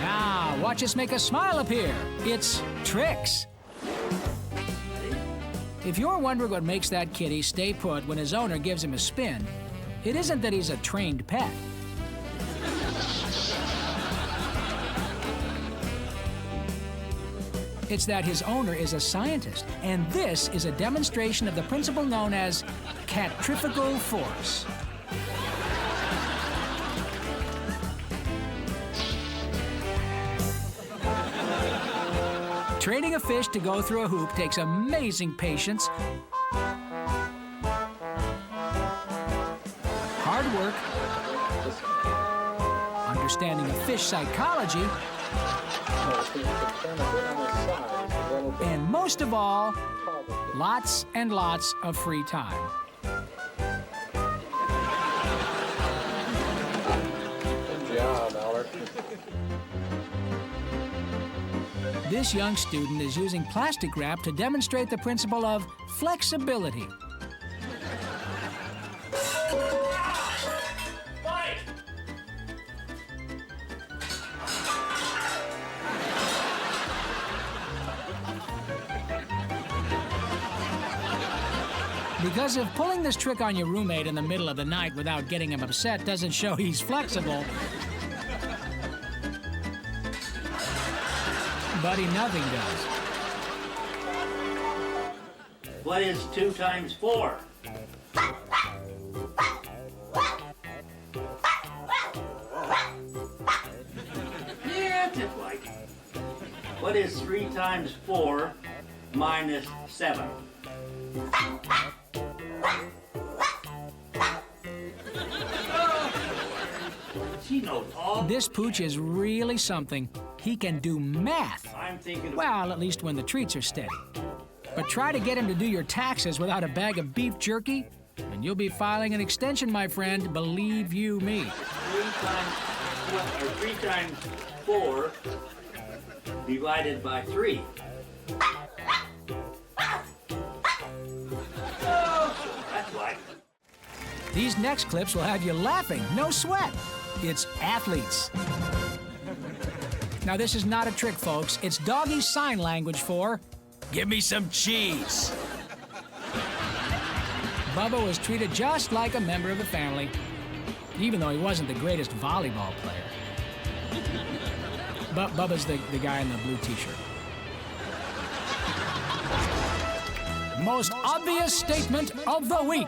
Now, watch us make a smile appear. It's tricks. If you're wondering what makes that kitty stay put when his owner gives him a spin, it isn't that he's a trained pet. It's that his owner is a scientist, and this is a demonstration of the principle known as catrifical force. Training a fish to go through a hoop takes amazing patience, hard work, understanding of fish psychology, and most of all, lots and lots of free time. Good job, Albert. This young student is using plastic wrap to demonstrate the principle of flexibility. Because if pulling this trick on your roommate in the middle of the night without getting him upset doesn't show he's flexible, buddy, nothing does. What is 2 times 4? Yeah, just like. What is 3 times 4 minus 7? She knows all. This pooch is really something. He can do math. I'm thinking. Well, at least when the treats are steady. But try to get him to do your taxes without a bag of beef jerky, and you'll be filing an extension, my friend, believe you me. 3 times 4 divided by 3. That's right. These next clips will have you laughing, no sweat. It's athletes. Now, this is not a trick, folks. It's doggy sign language for, give me some cheese. Bubba was treated just like a member of the family, even though he wasn't the greatest volleyball player. But Bubba's the guy in the blue t-shirt. Most obvious statement of the week.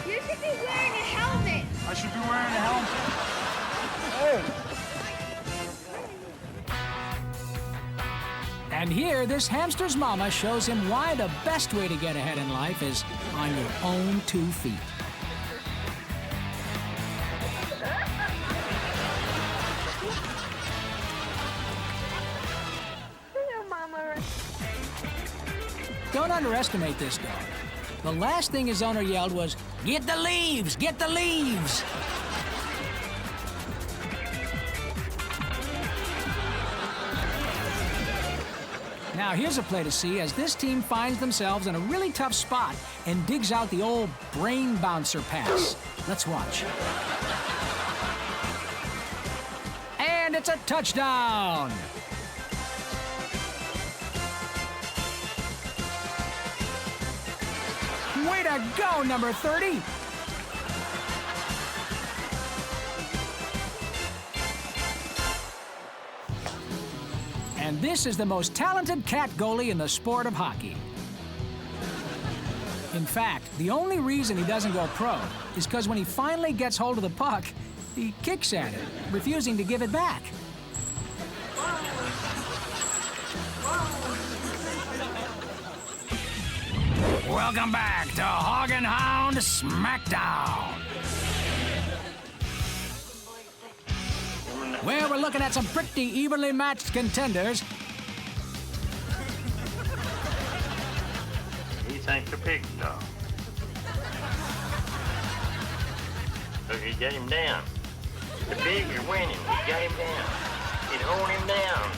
You should be wearing a helmet. I should be wearing a helmet. And here, this hamster's mama shows him why the best way to get ahead in life is on your own 2 feet. Hello, Mama. Don't underestimate this dog. The last thing his owner yelled was, "Get the leaves! Get the leaves!" Now, here's a play to see as this team finds themselves in a really tough spot and digs out the old brain bouncer pass. Let's watch. And it's a touchdown! Way to go, number 30! And this is the most talented cat goalie in the sport of hockey. In fact, the only reason he doesn't go pro is because when he finally gets hold of the puck, he kicks at it, refusing to give it back. Welcome back to Hog and Hound Smackdown. Well, we're looking at some pretty evenly matched contenders. He thinks the pig's dog. Look, he got him down. The pig is winning. He got him down. He's holding him down.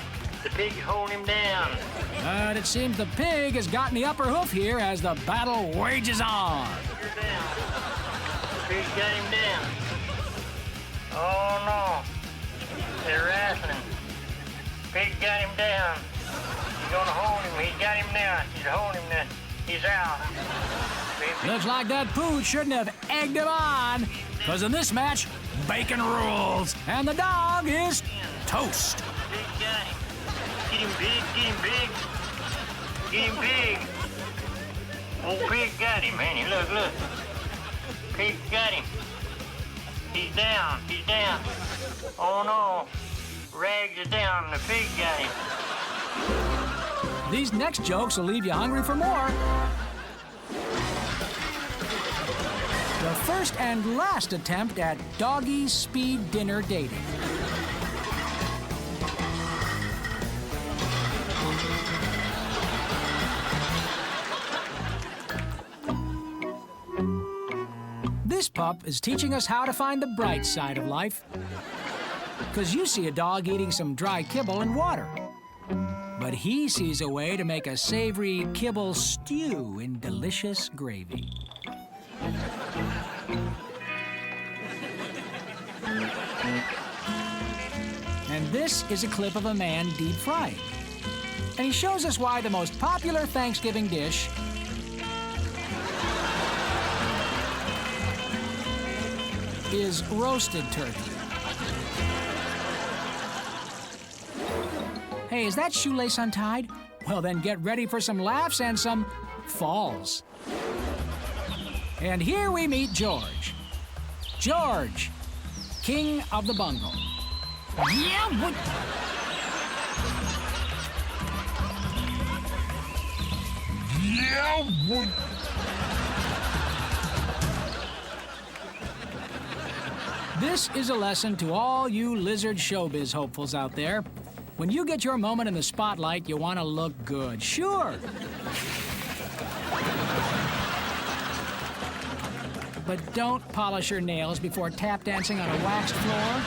The pig's holding him down. But it seems the pig has gotten the upper hoof here as the battle wages on. You're down. The pig got him down. Oh, no. They're wrestling. Pig got him down. He's gonna hold him. He's got him down. He's holding him down. He's out. Looks like that pooch shouldn't have egged him on, because in this match, bacon rules, and the dog is toast. Pig got him. Get him big, get him big. Get him big. Old pig got him, man. Look, look. Pig got him. He's down, he's down. Oh no. Rags is down, the pig got him. These next jokes will leave you hungry for more. The first and last attempt at doggy speed dinner dating. This pup is teaching us how to find the bright side of life. Because you see a dog eating some dry kibble and water. But he sees a way to make a savory kibble stew in delicious gravy. And this is a clip of a man deep frying. And he shows us why the most popular Thanksgiving dish is roasted turkey. Hey, is that shoelace untied? Well, then get ready for some laughs and some falls. And here we meet George. George, king of the bungle. Yeah, what? Yeah, what? This is a lesson to all you lizard showbiz hopefuls out there. When you get your moment in the spotlight, you want to look good. Sure. But don't polish your nails before tap dancing on a waxed floor.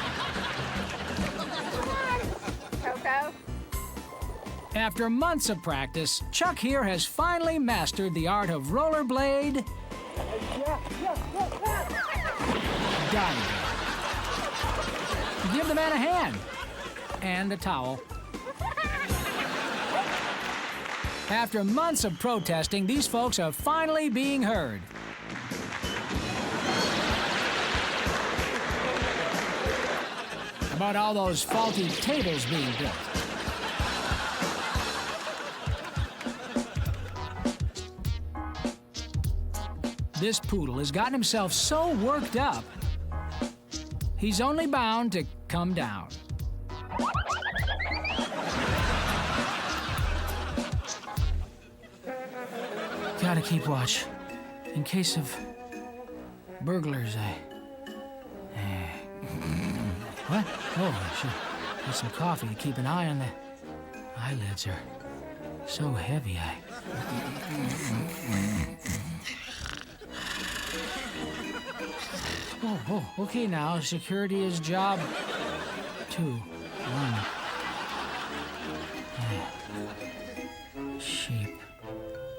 Coco. After months of practice, Chuck here has finally mastered the art of rollerblade diving. Give the man a hand. And a towel. After months of protesting, these folks are finally being heard. About all those faulty tables being built. This poodle has gotten himself so worked up, he's only bound to come down. Gotta keep watch. In case of burglars, What? Oh, I should get some coffee to keep an eye on the eyelids are so heavy. Oh, okay now. Security is job 2. 1. Sheep.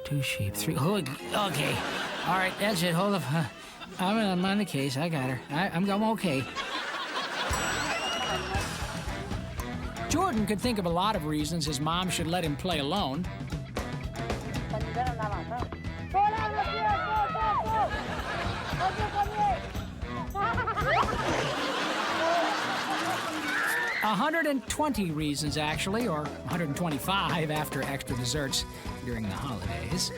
2 sheep. 3. Oh, okay. All right, that's it. Hold up. I'm on the case. I got her. I'm okay. Jordan could think of a lot of reasons his mom should let him play alone. 120 reasons, actually, or 125 after extra desserts during the holidays.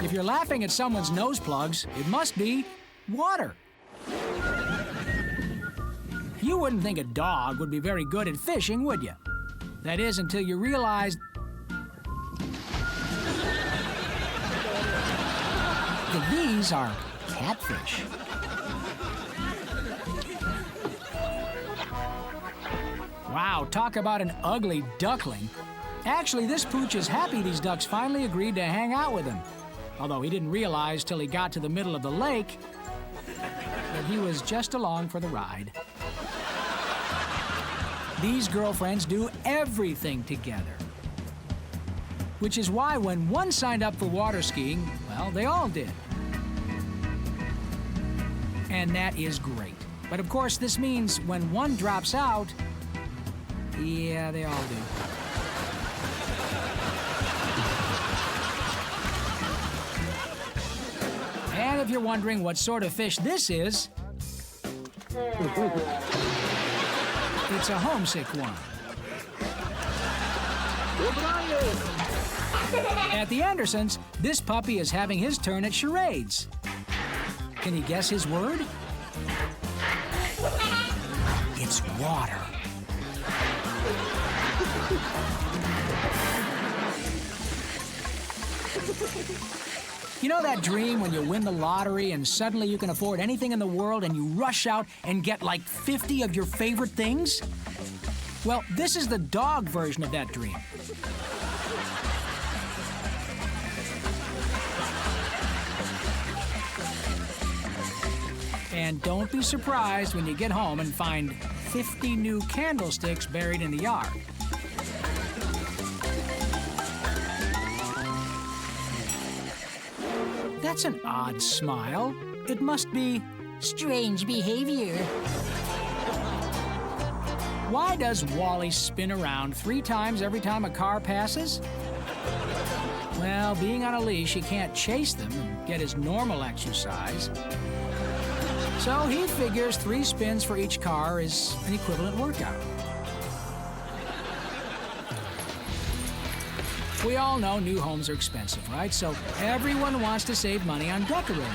If you're laughing at someone's nose plugs, it must be water. You wouldn't think a dog would be very good at fishing, would you? That is, until you realize that these are catfish. Wow, talk about an ugly duckling. Actually, this pooch is happy these ducks finally agreed to hang out with him. Although he didn't realize till he got to the middle of the lake that he was just along for the ride. These girlfriends do everything together. Which is why when one signed up for water skiing, well, they all did. And that is great. But of course, this means when one drops out, yeah, they all do. And if you're wondering what sort of fish this is, it's a homesick one. At the Andersons, this puppy is having his turn at charades. Can you guess his word? It's water. You know that dream when you win the lottery and suddenly you can afford anything in the world and you rush out and get like 50 of your favorite things? Well, this is the dog version of that dream. And don't be surprised when you get home and find 50 new candlesticks buried in the yard. That's an odd smile. It must be strange behavior. Why does Wally spin around 3 times every time a car passes? Well, being on a leash, he can't chase them and get his normal exercise. So he figures 3 spins for each car is an equivalent workout. We all know new homes are expensive, right? So everyone wants to save money on decorating.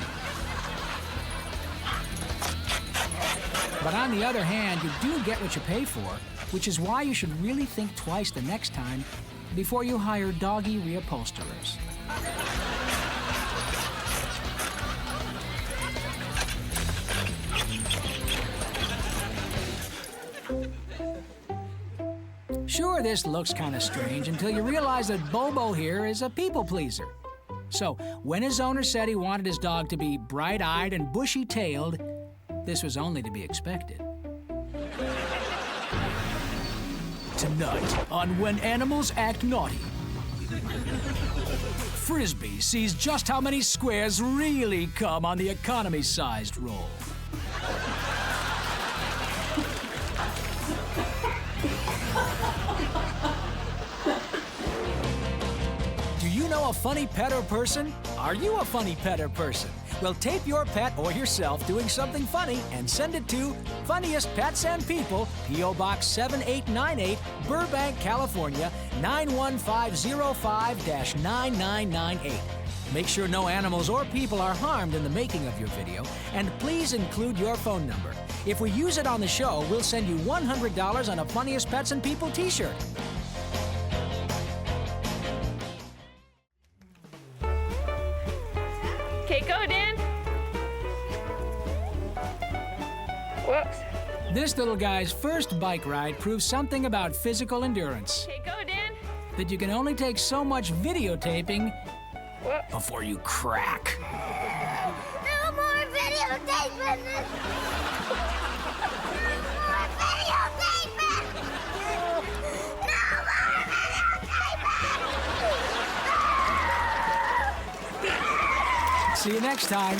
But on the other hand, you do get what you pay for, which is why you should really think twice the next time before you hire doggy reupholsterers. Sure, this looks kind of strange until you realize that Bobo here is a people pleaser. So, when his owner said he wanted his dog to be bright-eyed and bushy-tailed, this was only to be expected. Tonight, on When Animals Act Naughty, Frisbee sees just how many squares really come on the economy-sized roll. Do you know a funny pet or person? Are you a funny pet or person? Well, tape your pet or yourself doing something funny and send it to Funniest Pets and People, P.O. Box 7898, Burbank, California, 91505-9998. Make sure no animals or people are harmed in the making of your video, and please include your phone number. If we use it on the show, we'll send you $100 on a Funniest Pets and People t-shirt. Okay, go, Dan. Whoops. This little guy's first bike ride proves something about physical endurance. Okay, go, Dan. That you can only take so much videotaping Whoops. before you crack. No more videotaping! No more videotaping! No more videotaping! See you next time.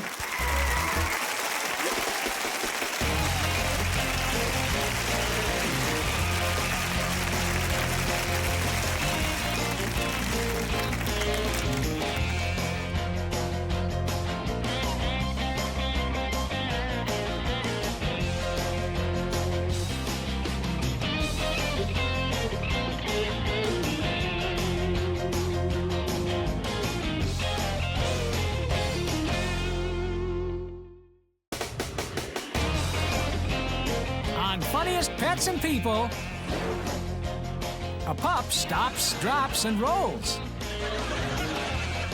On Funniest Pets and People, a pup stops, drops, and rolls.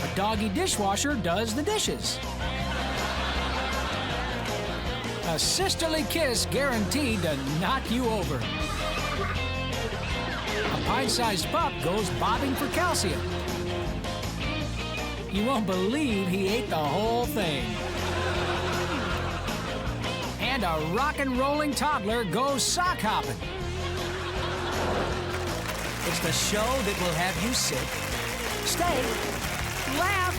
A doggy dishwasher does the dishes. A sisterly kiss guaranteed to knock you over. pint-sized pup goes bobbing for calcium. You won't believe he ate the whole thing. And a rock and rolling toddler goes sock hopping. It's the show that will have you sit, stay, laugh,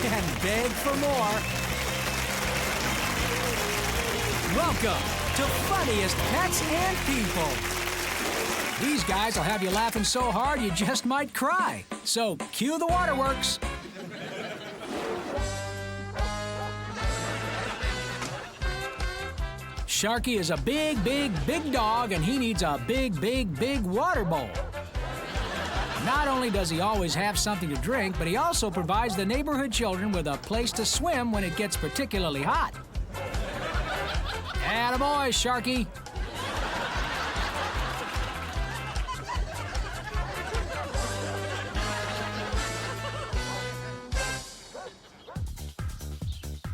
and beg for more. Welcome to Funniest Pets and People. These guys will have you laughing so hard you just might cry. So cue the waterworks. Sharky is a big, big, big dog, and he needs a big, big, big water bowl. Not only does he always have something to drink, but he also provides the neighborhood children with a place to swim when it gets particularly hot. Attaboy, Sharky.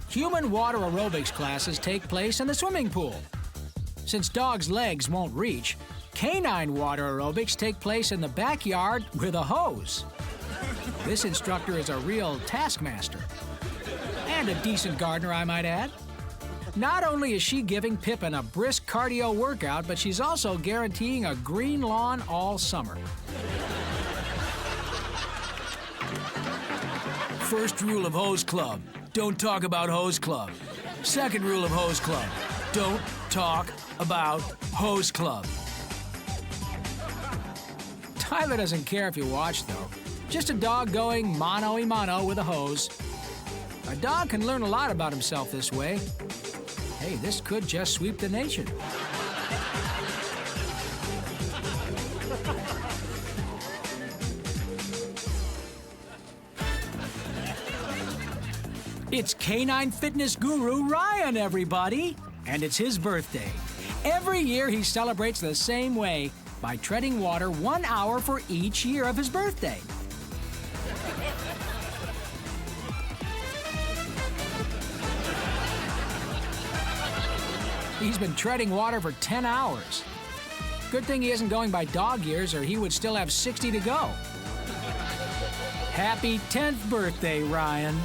Human water aerobics classes take place in the swimming pool. Since dogs' legs won't reach, canine water aerobics take place in the backyard with a hose. This instructor is a real taskmaster. And a decent gardener, I might add. Not only is she giving Pippin a brisk cardio workout, but she's also guaranteeing a green lawn all summer. First rule of Hose Club, don't talk about Hose Club. Second rule of Hose Club, don't talk about Hose Club. Tyler doesn't care if you watch, though. Just a dog going mano-a-mano with a hose. A dog can learn a lot about himself this way. Hey, this could just sweep the nation. It's canine fitness guru Ryan, everybody. And it's his birthday. Every year he celebrates the same way, by treading water 1 hour for each year of his birthday. He's been treading water for 10 hours. Good thing he isn't going by dog years, or he would still have 60 to go. Happy 10th birthday, Ryan.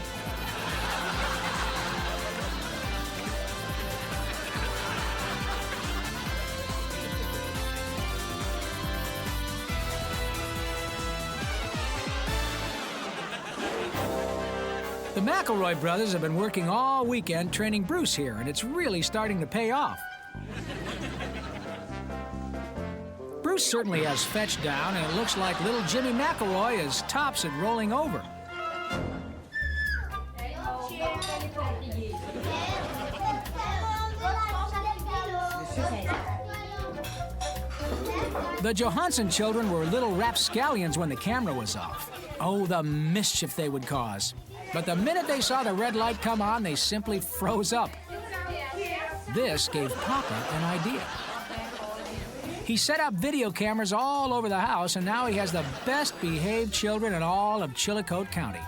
The McElroy brothers have been working all weekend training Bruce here, and it's really starting to pay off. Bruce certainly has fetched down, and it looks like little Jimmy McElroy is tops at rolling over. The Johansson children were little rapscallions when the camera was off. Oh, the mischief they would cause. But the minute they saw the red light come on, they simply froze up. This gave Papa an idea. He set up video cameras all over the house, and now he has the best behaved children in all of Chillicothe County.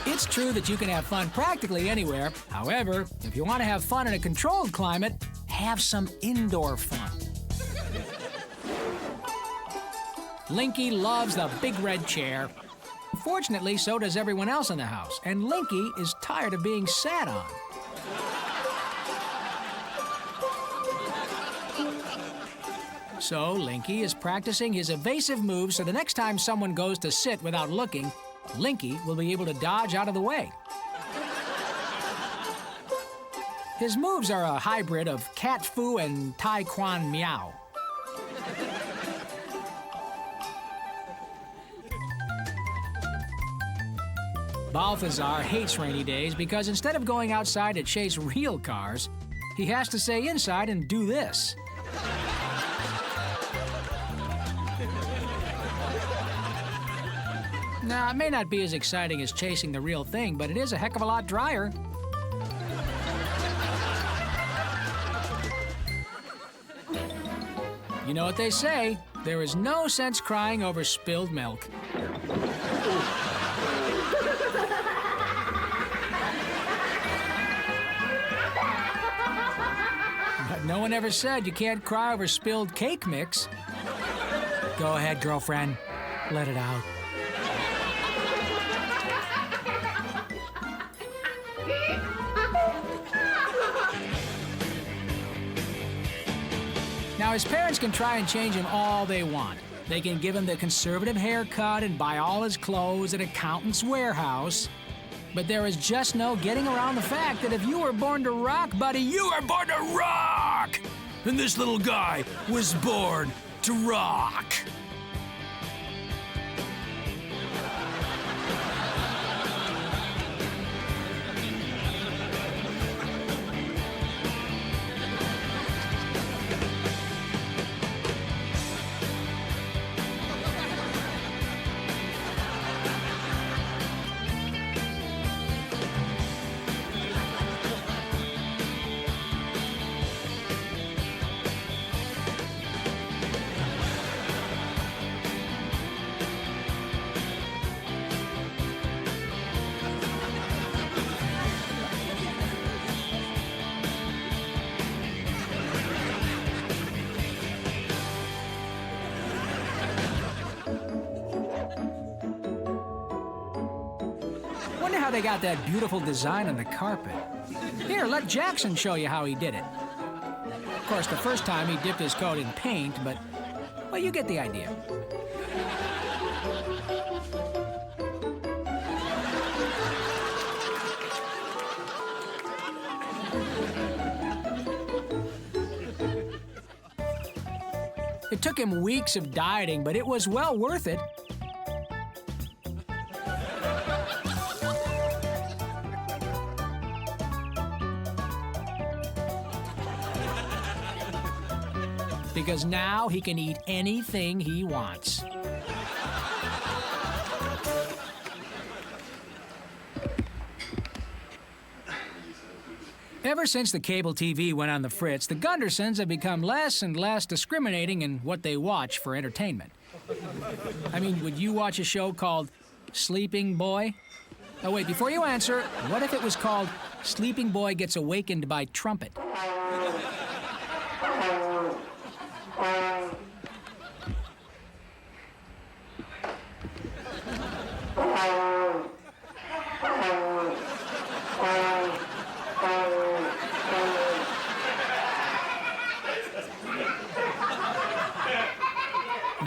It's true that you can have fun practically anywhere. However, if you want to have fun in a controlled climate, have some indoor fun. Linky loves the big red chair. Fortunately, so does everyone else in the house, and Linky is tired of being sat on. So Linky is practicing his evasive moves so the next time someone goes to sit without looking, Linky will be able to dodge out of the way. His moves are a hybrid of cat foo and Tai Quan meow. Balthazar hates rainy days because instead of going outside to chase real cars, he has to stay inside and do this. Now, it may not be as exciting as chasing the real thing, but it is a heck of a lot drier. You know what they say, there is no sense crying over spilled milk. one ever said you can't cry over spilled cake mix. Go ahead, girlfriend. Let it out. Now, his parents can try and change him all they want. They can give him the conservative haircut and buy all his clothes at Accountant's Warehouse. But there is just no getting around the fact that if you were born to rock, buddy, you were born to rock! And this little guy was born to rock. Wonder how they got that beautiful design on the carpet. Here, let Jackson show you how he did it. Of course, the first time he dipped his coat in paint, but, well, you get the idea. It took him weeks of dieting, but it was well worth it. Because now he can eat anything he wants. Ever since the cable TV went on the fritz, the Gundersons have become less and less discriminating in what they watch for entertainment. I mean, would you watch a show called Sleeping Boy? Oh, wait, before you answer, what if it was called Sleeping Boy Gets Awakened by Trumpet?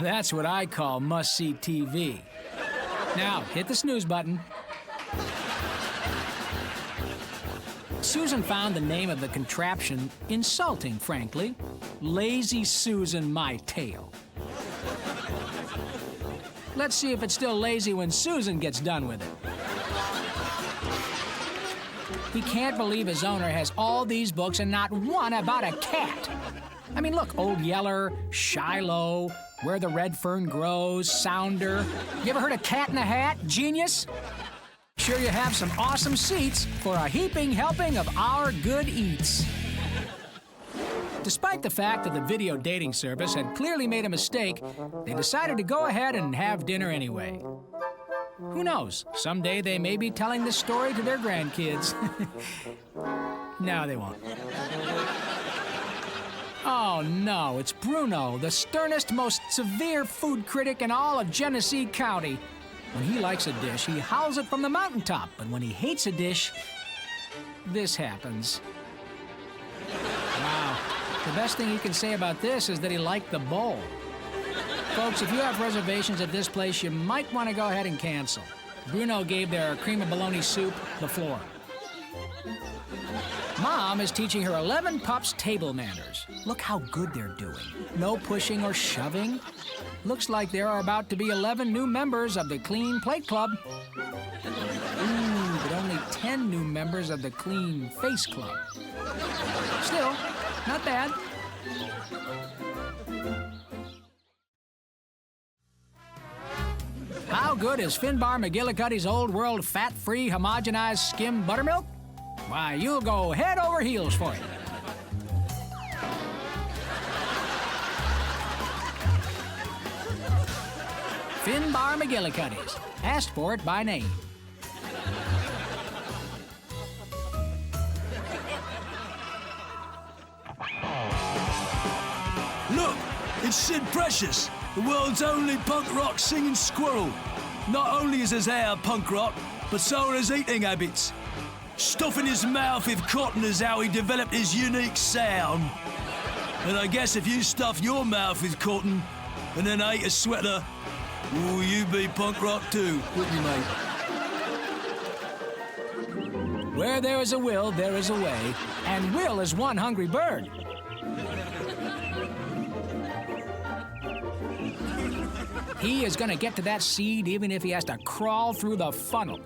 That's what I call must-see TV. Now, hit the snooze button. Susan found the name of the contraption insulting, frankly. Lazy Susan My Tail. Let's see if it's still lazy when Susan gets done with it. He can't believe his owner has all these books and not one about a cat. I mean, look, Old Yeller, Shiloh, Where the Red Fern Grows, Sounder. You ever heard of Cat in a Hat, Genius? Sure you have some awesome seats for a heaping helping of our good eats. Despite the fact that the video dating service had clearly made a mistake, they decided to go ahead and have dinner anyway. Who knows? Someday they may be telling this story to their grandkids. No, they won't. Oh, no, it's Bruno, the sternest, most severe food critic in all of Genesee County. When he likes a dish, he howls it from the mountaintop. But when he hates a dish, this happens. Wow. The best thing he can say about this is that he liked the bowl. Folks, if you have reservations at this place, you might want to go ahead and cancel. Bruno gave their cream of bologna soup the floor. Mom is teaching her 11 pups table manners. Look how good they're doing. No pushing or shoving. Looks like there are about to be 11 new members of the Clean Plate Club. Ooh, but only 10 new members of the Clean Face Club. Still, not bad. How good is Finbar McGillicuddy's Old World fat-free homogenized skim buttermilk? Why, you'll go head over heels for it. Finbar McGillicuddy's. Asked for it by name. It's Sid Precious, the world's only punk rock singing squirrel. Not only is his hair punk rock, but so are his eating habits. Stuffing his mouth with cotton is how he developed his unique sound. And I guess if you stuff your mouth with cotton and then ate a sweater, oh, you be punk rock too, wouldn't you, mate? Where there is a will, there is a way, and Will is one hungry bird. He is going to get to that seed even if he has to crawl through the funnel.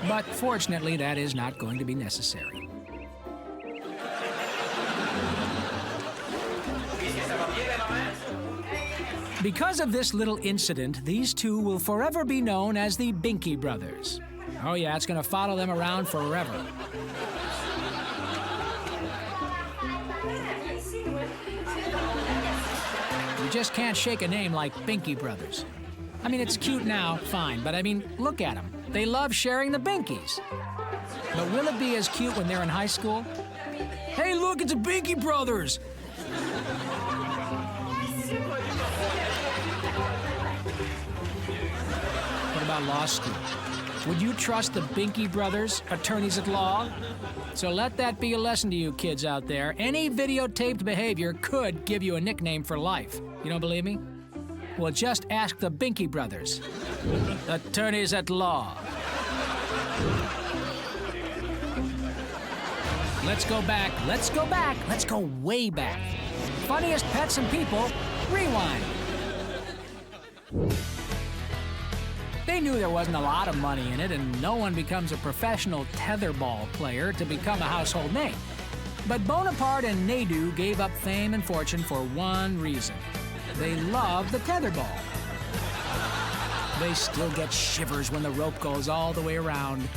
But fortunately, that is not going to be necessary. Because of this little incident, these two will forever be known as the Binky Brothers. Oh yeah, it's going to follow them around forever. You just can't shake a name like Binky Brothers. I mean, it's cute now, fine, but I mean, look at them. They love sharing the Binkies. But will it be as cute when they're in high school? Hey, look, it's the Binky Brothers! What about law school? Would you trust the Binky Brothers, attorneys at law? So let that be a lesson to you kids out there. Any videotaped behavior could give you a nickname for life. You don't believe me? Well, just ask the Binky Brothers, attorneys at law. Let's go back, let's go back, let's go way back. Funniest pets and people, rewind. They knew there wasn't a lot of money in it, and no one becomes a professional tetherball player to become a household name. But Bonaparte and Nadu gave up fame and fortune for one reason. They love the tetherball. They still get shivers when the rope goes all the way around.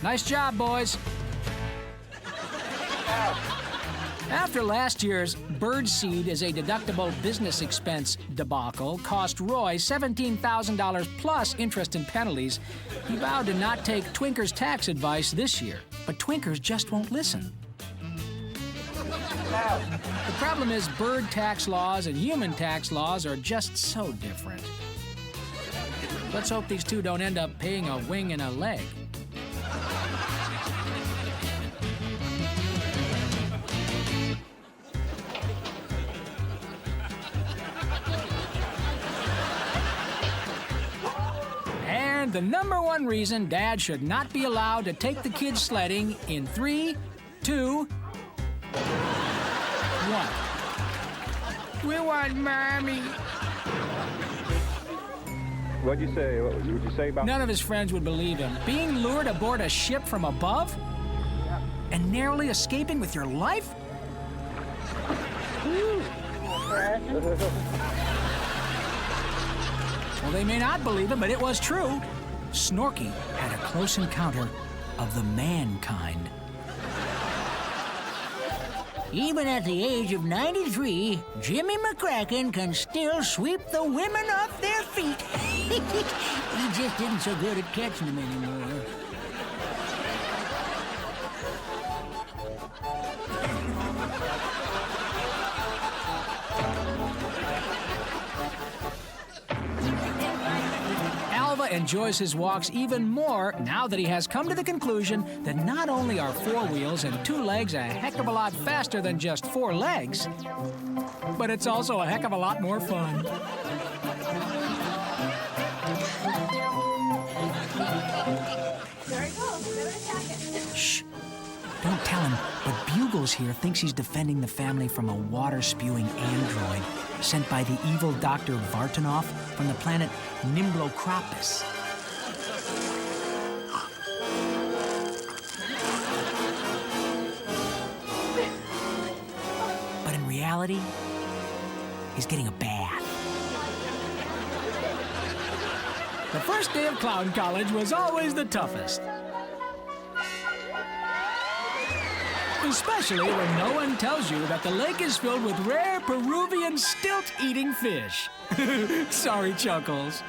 Nice job, boys. After last year's birdseed is a deductible business expense debacle cost Roy $17,000 plus interest and penalties, he vowed to not take Twinker's tax advice this year. But Twinkers just won't listen. The problem is bird tax laws and human tax laws are just so different. Let's hope these two don't end up paying a wing and a leg. And the number one reason Dad should not be allowed to take the kids sledding in 3, 2, 1. We want Mommy. What'd you say? What would you say about... None of his friends would believe him. Being lured aboard a ship from above? And narrowly escaping with your life? Well, they may not believe it, but it was true. Snorky had a close encounter of the mankind. Even at the age of 93, Jimmy McCracken can still sweep the women off their feet. He just isn't so good at catching them anymore. Alva enjoys his walks even more now that he has come to the conclusion that not only are 4 wheels and 2 legs a heck of a lot faster than just 4 legs, but it's also a heck of a lot more fun. Shh. Don't tell him, but Bugles here thinks he's defending the family from a water-spewing android sent by the evil Dr. Vartanov from the planet Nimblocropus. But in reality, he's getting a bath. The first day of clown college was always the toughest. Especially when no one tells you that the lake is filled with rare Peruvian stilt-eating fish. Sorry, Chuckles.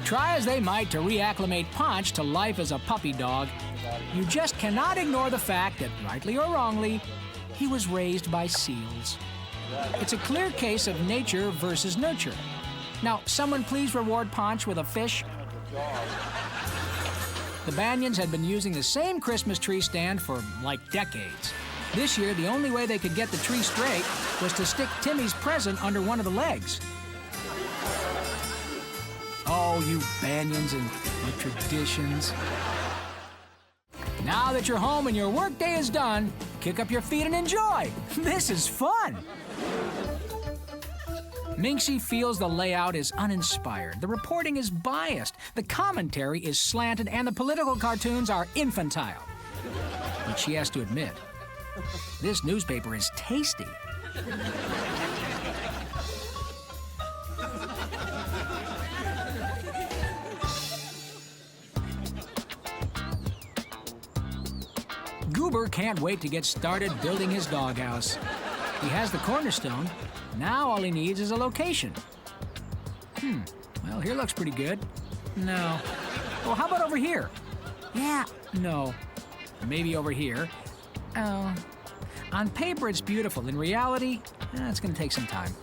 Try as they might to reacclimate Ponch to life as a puppy dog, you just cannot ignore the fact that, rightly or wrongly, he was raised by seals. It's a clear case of nature versus nurture. Now, someone please reward Ponch with a fish. The Banyans had been using the same Christmas tree stand for, like, decades. This year, the only way they could get the tree straight was to stick Timmy's present under one of the legs. Oh, you Banyans and your traditions. Now that you're home and your workday is done, kick up your feet and enjoy. This is fun. Minxie feels the layout is uninspired, the reporting is biased, the commentary is slanted, and the political cartoons are infantile. But she has to admit, this newspaper is tasty. Goober can't wait to get started building his doghouse. He has the cornerstone. Now all he needs is a location. Well, here looks pretty good. No. Well, how about over here? Yeah. No. Maybe over here. Oh. On paper, it's beautiful. In reality, it's going to take some time.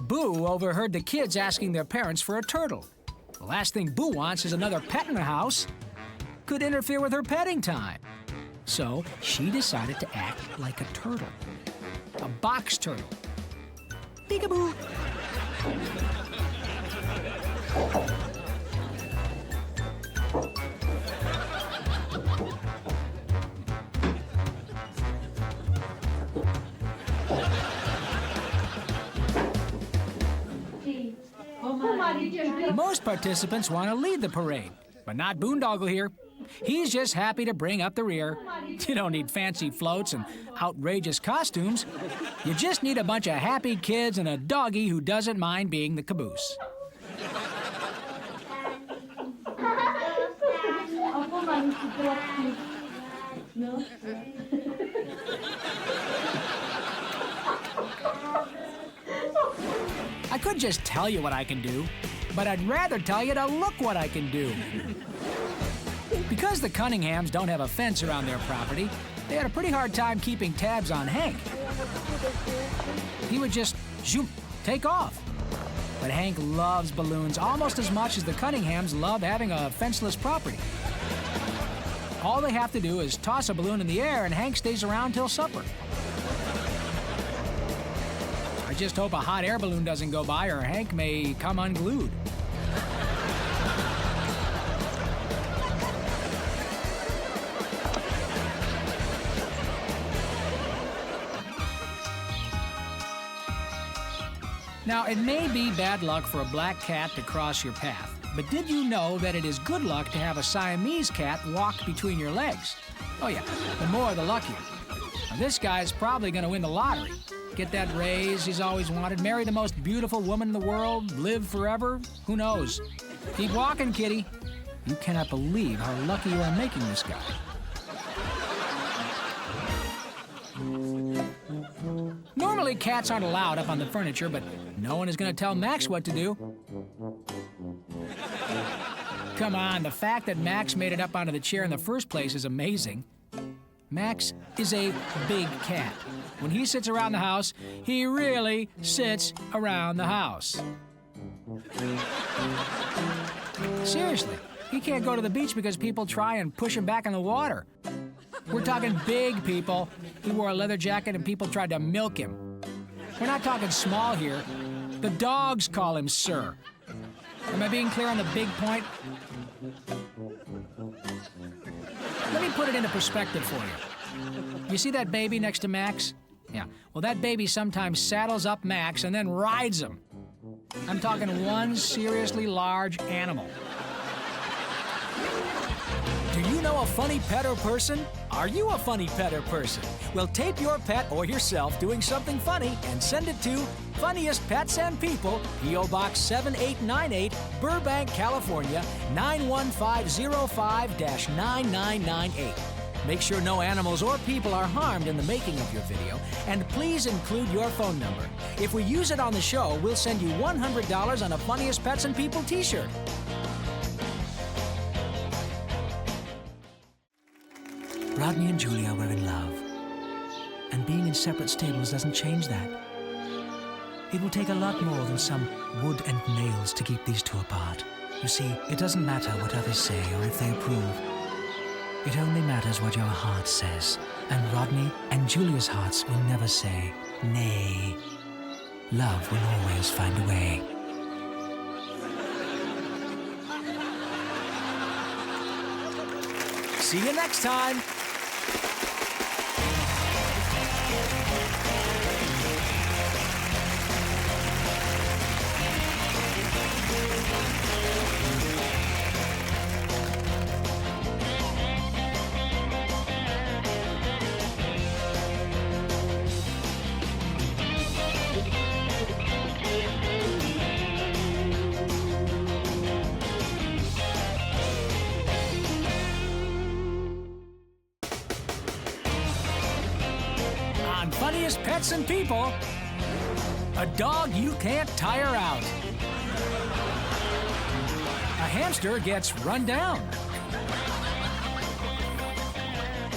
Boo overheard the kids asking their parents for a turtle. The last thing Boo wants is another pet in the house. Could interfere with her petting time. So she decided to act like a turtle. A box turtle. Peekaboo. Most participants want to lead the parade, but not Boondoggle here. He's just happy to bring up the rear. You don't need fancy floats and outrageous costumes. You just need a bunch of happy kids and a doggy who doesn't mind being the caboose. I could just tell you what I can do, but I'd rather tell you to look what I can do. Because the Cunninghams don't have a fence around their property, they had a pretty hard time keeping tabs on Hank. He would just, zoom, take off. But Hank loves balloons almost as much as the Cunninghams love having a fenceless property. All they have to do is toss a balloon in the air and Hank stays around till supper. I just hope a hot air balloon doesn't go by or Hank may come unglued. Now, it may be bad luck for a black cat to cross your path, but did you know that it is good luck to have a Siamese cat walk between your legs? Oh yeah, the more the luckier. Now, this guy's probably going to win the lottery. Get that raise he's always wanted, marry the most beautiful woman in the world, live forever, who knows? Keep walking, kitty. You cannot believe how lucky you are making this guy. Normally, cats aren't allowed up on the furniture, but no one is going to tell Max what to do. Come on, the fact that Max made it up onto the chair in the first place is amazing. Max is a big cat. When he sits around the house, he really sits around the house. Seriously, he can't go to the beach because people try and push him back in the water. We're talking big people. He wore a leather jacket and people tried to milk him. We're not talking small here. The dogs call him sir. Am I being clear on the big point? Let me put it into perspective for you. You see that baby next to Max? Yeah, well, that baby sometimes saddles up Max and then rides him. I'm talking one seriously large animal. Do you know a funny pet or person? Are you a funny pet or person? Well, tape your pet or yourself doing something funny and send it to Funniest Pets and People, P.O. Box 7898, Burbank, California, 91505-9998. Make sure no animals or people are harmed in the making of your video, and please include your phone number. If we use it on the show, we'll send you $100 on a Funniest Pets and People t-shirt. Rodney and Julia were in love. And being in separate stables doesn't change that. It will take a lot more than some wood and nails to keep these two apart. You see, it doesn't matter what others say or if they approve. It only matters what your heart says. And Rodney and Julia's hearts will never say nay. Love will always find a way. See you next time. On Funniest Pets and People, a dog you can't tire out. A hamster gets run down.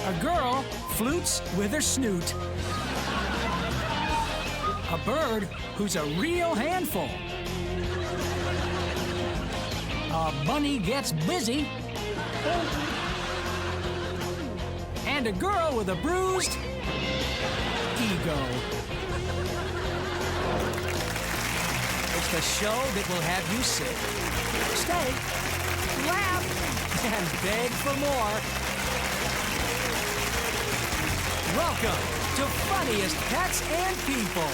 A girl flutes with her snoot. A bird who's a real handful. A bunny gets busy. And a girl with a bruised ego. It's the show that will have you sit, stay, laugh, and beg for more. Welcome to Funniest Pets and People.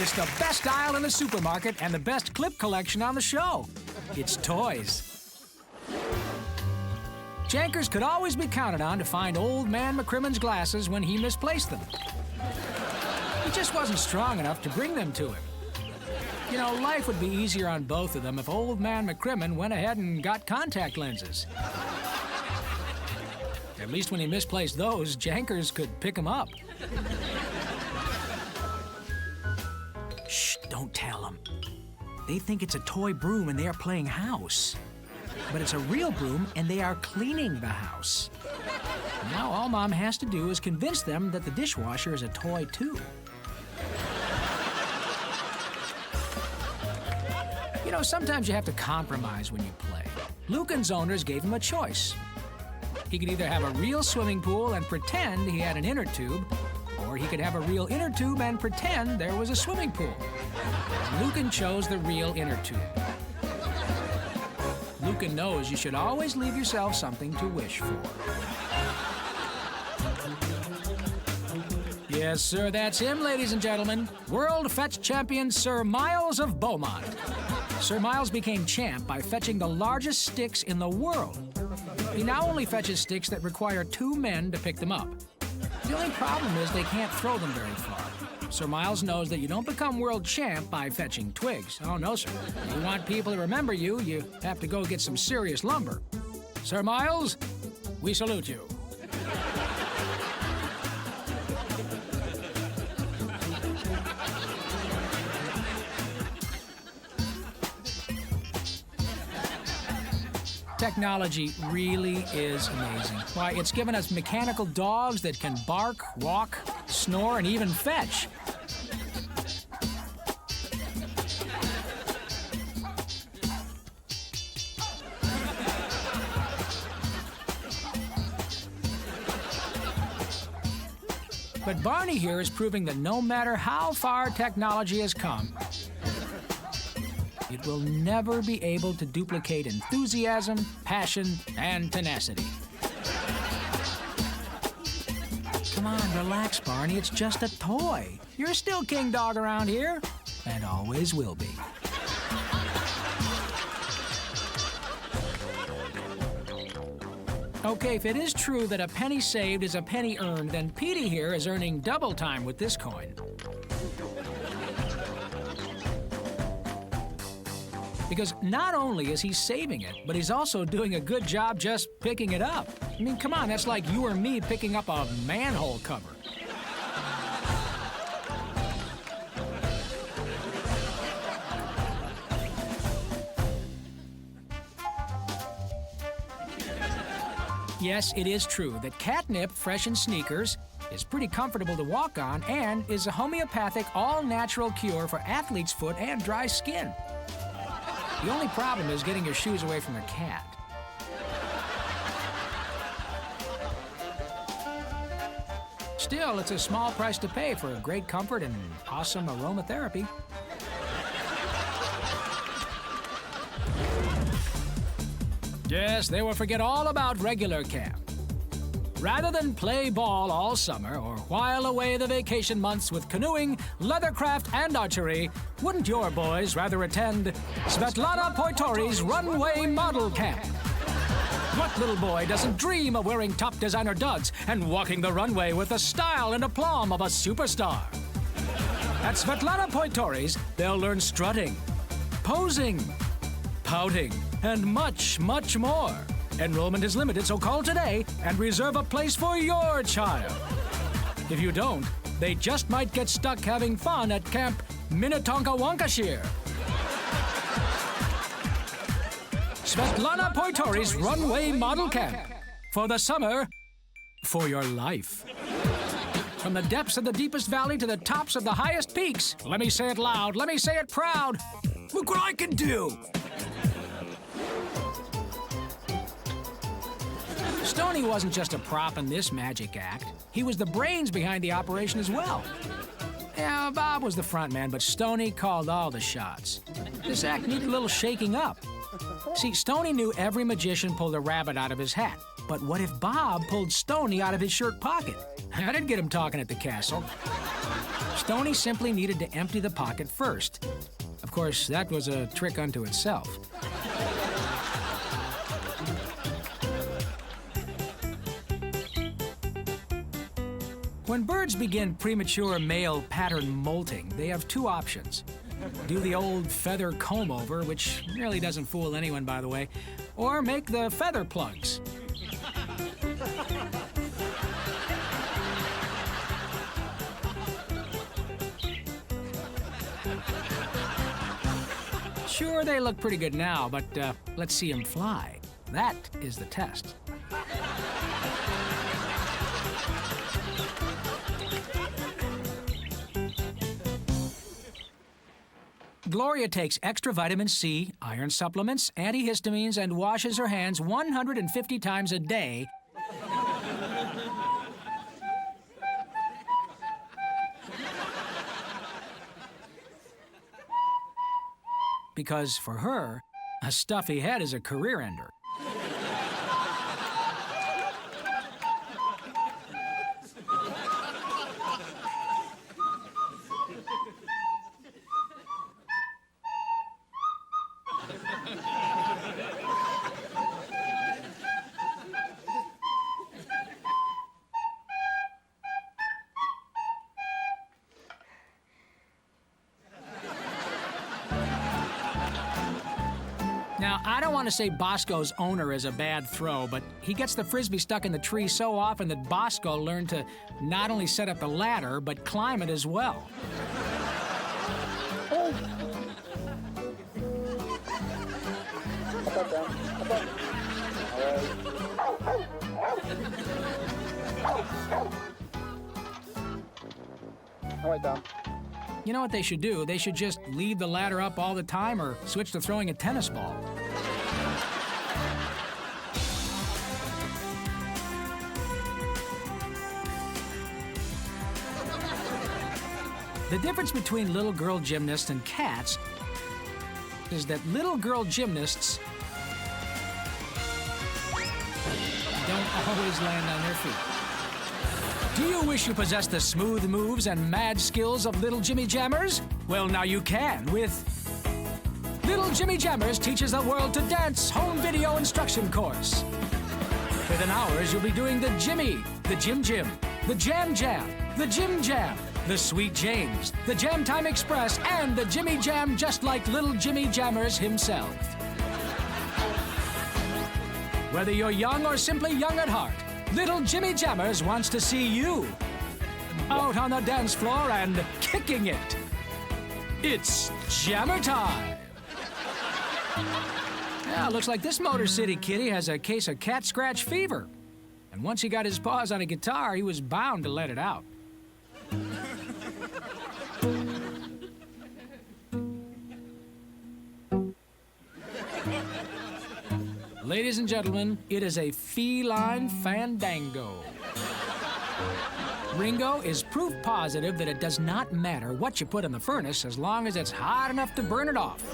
It's the best aisle in the supermarket and the best clip collection on the show. It's toys. Jankers could always be counted on to find Old Man McCrimmon's glasses when he misplaced them. He just wasn't strong enough to bring them to him. You know, life would be easier on both of them if Old Man McCrimmon went ahead and got contact lenses. At least when he misplaced those, Jankers could pick them up. Shh, don't tell them. They think it's a toy broom and they are playing house. But it's a real broom and they are cleaning the house. Now all Mom has to do is convince them that the dishwasher is a toy too. You know, sometimes you have to compromise when you play. Lucan's owners gave him a choice. He could either have a real swimming pool and pretend he had an inner tube, or he could have a real inner tube and pretend there was a swimming pool. Lucan chose the real inner tube. Lucan knows you should always leave yourself something to wish for. Yes, sir, that's him, ladies and gentlemen. World Fetch Champion Sir Miles of Beaumont. Sir Miles became champ by fetching the largest sticks in the world. He now only fetches sticks that require 2 men to pick them up. The only problem is they can't throw them very far. Sir Miles knows that you don't become world champ by fetching twigs. Oh, no, sir. If you want people to remember you, you have to go get some serious lumber. Sir Miles, we salute you. Technology really is amazing. Why, it's given us mechanical dogs that can bark, walk, snore, and even fetch. But Barney here is proving that no matter how far technology has come, it will never be able to duplicate enthusiasm, passion, and tenacity. Come on, relax, Barney. It's just a toy. You're still king dog around here, and always will be. Okay, if it is true that a penny saved is a penny earned, then Petey here is earning double time with this coin. Because not only is he saving it, but he's also doing a good job just picking it up. I mean, come on, that's like you or me picking up a manhole cover. Yes, it is true that catnip fresh in sneakers is pretty comfortable to walk on and is a homeopathic, all-natural cure for athlete's foot and dry skin. The only problem is getting your shoes away from a cat. Still, it's a small price to pay for great comfort and awesome aromatherapy. Yes, they will forget all about regular camp. Rather than play ball all summer or while away the vacation months with canoeing, leathercraft, and archery, wouldn't your boys rather attend Svetlana Poitori's Runway Model Camp? What little boy doesn't dream of wearing top designer duds and walking the runway with the style and aplomb of a superstar? At Svetlana Poitori's, they'll learn strutting, posing, pouting, and much, much more. Enrollment is limited, so call today and reserve a place for your child. If you don't, they just might get stuck having fun at Camp Minnetonka Wankashire. Svetlana Poitori's Runway Model Camp. For the summer, for your life. From the depths of the deepest valley to the tops of the highest peaks. Let me say it loud, let me say it proud. Look what I can do! Stoney wasn't just a prop in this magic act. He was the brains behind the operation as well. Yeah, Bob was the front man, but Stoney called all the shots. This act needed a little shaking up. See, Stoney knew every magician pulled a rabbit out of his hat. But what if Bob pulled Stoney out of his shirt pocket? That didn't get him talking at the castle. Stoney simply needed to empty the pocket first. Of course, that was a trick unto itself. When birds begin premature male pattern molting, they have two options. Do the old feather comb over, which really doesn't fool anyone, by the way, or make the feather plugs. Sure, they look pretty good now, but let's see them fly. That is the test. Gloria takes extra vitamin C, iron supplements, antihistamines, and washes her hands 150 times a day. Because for her, a stuffy head is a career ender. Now, I don't want to say Bosco's owner is a bad throw, but he gets the frisbee stuck in the tree so often that Bosco learned to not only set up the ladder, but climb it as well. All right, Dom. You know what they should do? They should just leave the ladder up all the time or switch to throwing a tennis ball. The difference between little girl gymnasts and cats is that little girl gymnasts don't always land on their feet. Do you wish you possessed the smooth moves and mad skills of Little Jimmy Jammers? Well, now you can with Little Jimmy Jammers Teaches the World to Dance home video instruction course. Within hours, you'll be doing the Jimmy, the Jim Jim, the Jam Jam, the Jim Jam, the Sweet James, the Jam Time Express, and the Jimmy Jam just like Little Jimmy Jammers himself. Whether you're young or simply young at heart, Little Jimmy Jammers wants to see you out on the dance floor and kicking it. It's Jammer time. Yeah, looks like this Motor City kitty has a case of cat scratch fever. And once he got his paws on a guitar, he was bound to let it out. Ladies and gentlemen, it is a feline fandango. Ringo is proof positive that it does not matter what you put in the furnace as long as it's hot enough to burn it off.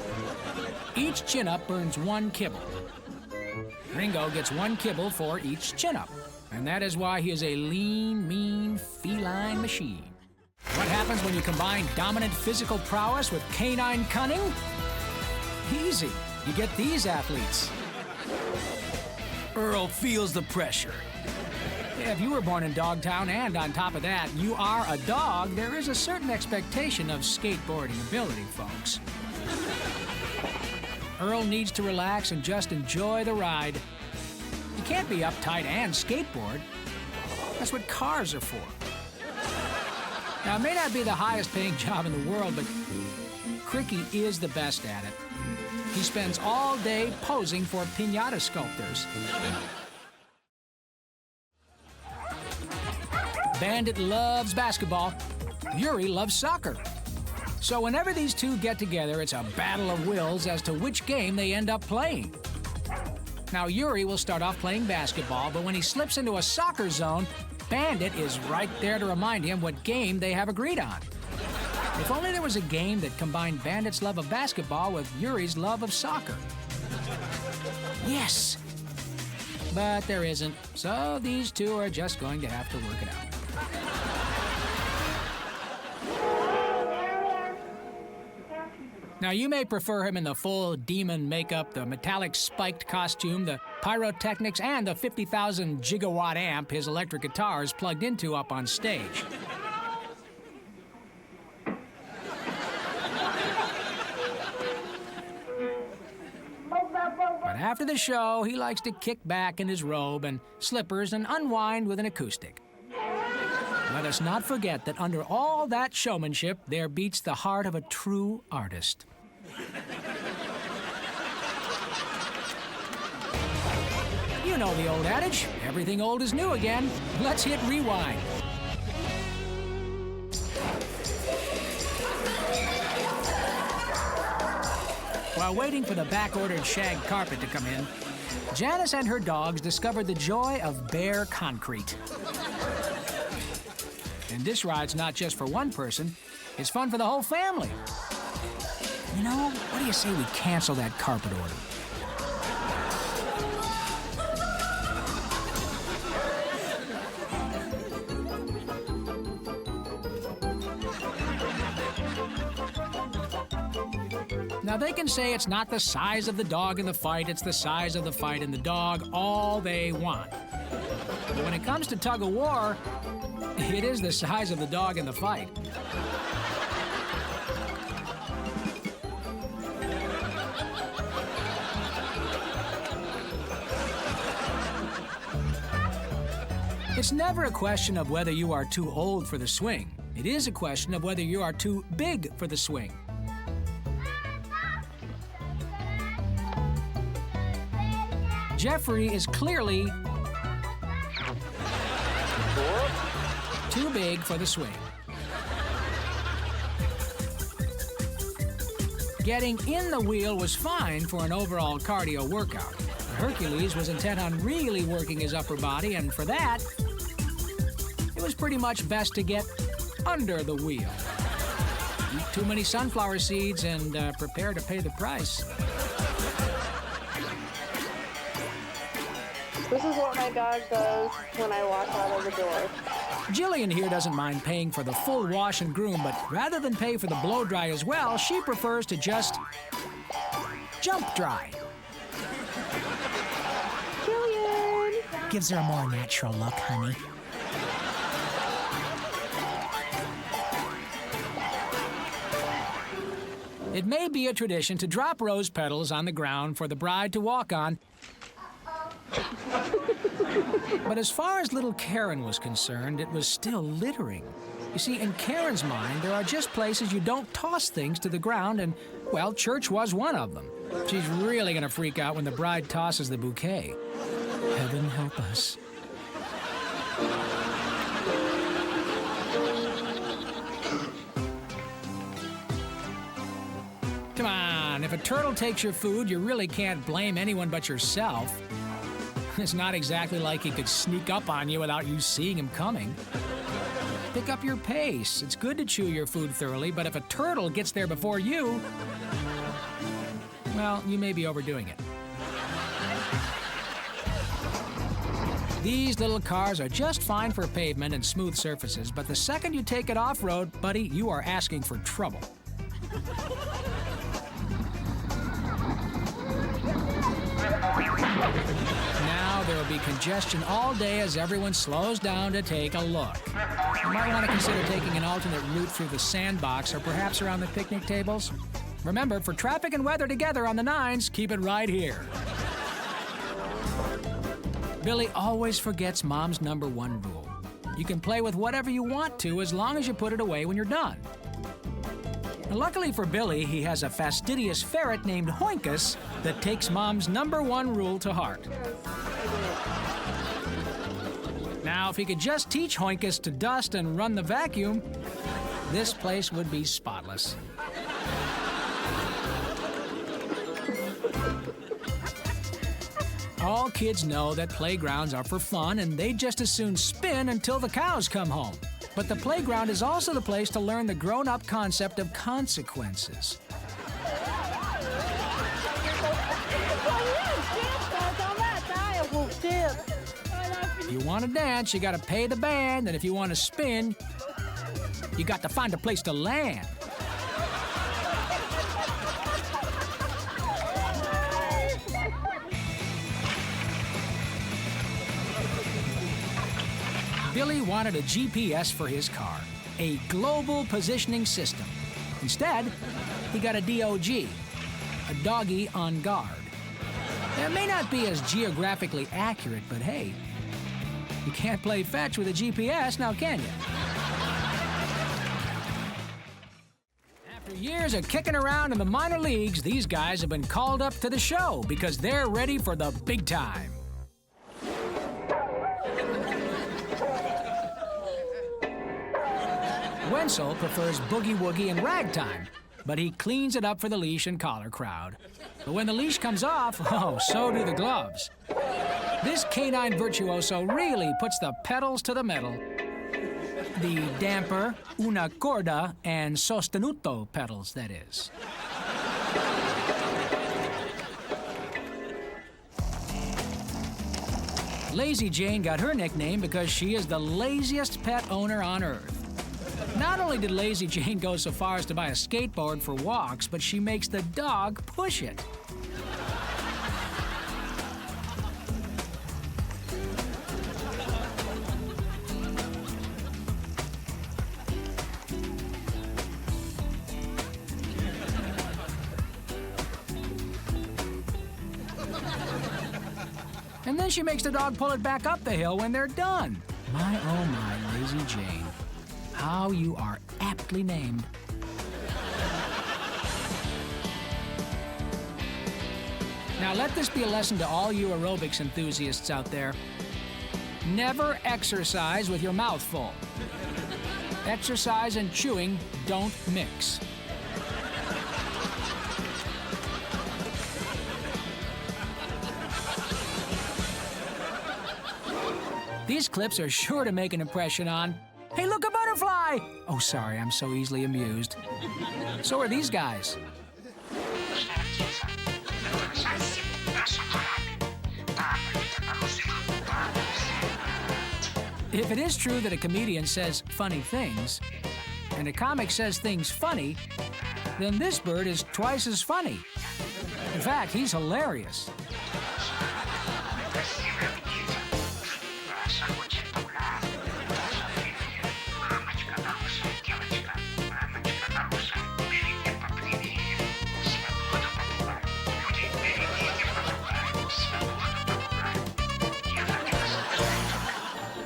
Each chin-up burns 1 kibble. Ringo gets 1 kibble for each chin-up, and that is why he is a lean, mean, feline machine. What happens when you combine dominant physical prowess with canine cunning? Easy. You get these athletes. Earl feels the pressure. Yeah, if you were born in Dogtown and on top of that, you are a dog, there is a certain expectation of skateboarding ability, folks. Earl needs to relax and just enjoy the ride. You can't be uptight and skateboard. That's what cars are for. Now, it may not be the highest paying job in the world, but Cricky is the best at it. He spends all day posing for piñata sculptors. Bandit loves basketball. Yuri loves soccer. So whenever these two get together, it's a battle of wills as to which game they end up playing. Now, Yuri will start off playing basketball, but when he slips into a soccer zone, Bandit is right there to remind him what game they have agreed on. If only there was a game that combined Bandit's love of basketball with Yuri's love of soccer. Yes! But there isn't, so these two are just going to have to work it out. Now, you may prefer him in the full demon makeup, the metallic spiked costume, the pyrotechnics, and the 50,000 gigawatt amp his electric guitar is plugged into up on stage. But after the show, he likes to kick back in his robe and slippers and unwind with an acoustic. Let us not forget that under all that showmanship, there beats the heart of a true artist. You know the old adage, everything old is new again. Let's hit rewind. While waiting for the back-ordered shag carpet to come in, Janice and her dogs discovered the joy of bare concrete. And this ride's not just for one person, it's fun for the whole family. You know, what do you say we cancel that carpet order? Now, they can say it's not the size of the dog in the fight, it's the size of the fight in the dog, all they want. But when it comes to tug-of-war, it is the size of the dog in the fight. It's never a question of whether you are too old for the swing. It is a question of whether you are too big for the swing. Jeffrey is clearly too big for the swing. Getting in the wheel was fine for an overall cardio workout. Hercules was intent on really working his upper body, and for that, it was pretty much best to get under the wheel. Eat too many sunflower seeds and prepare to pay the price. This is what my dog does when I walk out of the door. Jillian here doesn't mind paying for the full wash and groom, but rather than pay for the blow dry as well, she prefers to just jump dry. Jillian! Gives her a more natural look, honey. It may be a tradition to drop rose petals on the ground for the bride to walk on. But as far as little Karen was concerned, it was still littering. You see, in Karen's mind, there are just places you don't toss things to the ground, and, well, church was one of them. She's really gonna freak out when the bride tosses the bouquet. Heaven help us. Come on, if a turtle takes your food, you really can't blame anyone but yourself. It's not exactly like he could sneak up on you without you seeing him coming. Pick up your pace. It's good to chew your food thoroughly, but if a turtle gets there before you, well, you may be overdoing it. These little cars are just fine for pavement and smooth surfaces, but the second you take it off-road, buddy, you are asking for trouble. Now there will be congestion all day as everyone slows down to take a look. You might want to consider taking an alternate route through the sandbox or perhaps around the picnic tables. Remember, for traffic and weather together on the 9s, keep it right here. Billy always forgets Mom's #1 rule. You can play with whatever you want to as long as you put it away when you're done. And luckily for Billy, he has a fastidious ferret named Hoinkus that takes Mom's #1 rule to heart. Now, if he could just teach Hoinkus to dust and run the vacuum, this place would be spotless. All kids know that playgrounds are for fun and they just as soon spin until the cows come home. But the playground is also the place to learn the grown-up concept of consequences. If you want to dance, you got to pay the band, and if you want to spin, you got to find a place to land. Billy wanted a GPS for his car, a global positioning system. Instead, he got a DOG, a doggy on guard. It may not be as geographically accurate, but hey, you can't play fetch with a GPS, now can you? After years of kicking around in the minor leagues, these guys have been called up to the show because they're ready for the big time. Wenzel prefers boogie-woogie and ragtime, but he cleans it up for the leash and collar crowd. But when the leash comes off, oh, so do the gloves. This canine virtuoso really puts the pedals to the metal. The damper, una corda, and sostenuto pedals, that is. Lazy Jane got her nickname because she is the laziest pet owner on earth. Not only did Lazy Jane go so far as to buy a skateboard for walks, but she makes the dog push it. And then she makes the dog pull it back up the hill when they're done. My, oh my, Lazy Jane. How you are aptly named. Now let this be a lesson to all you aerobics enthusiasts out there. Never exercise with your mouth full. Exercise and chewing don't mix. These clips are sure to make an impression on, hey, look, a butterfly! Oh, sorry, I'm so easily amused. So are these guys. If it is true that a comedian says funny things, and a comic says things funny, then this bird is twice as funny. In fact, he's hilarious.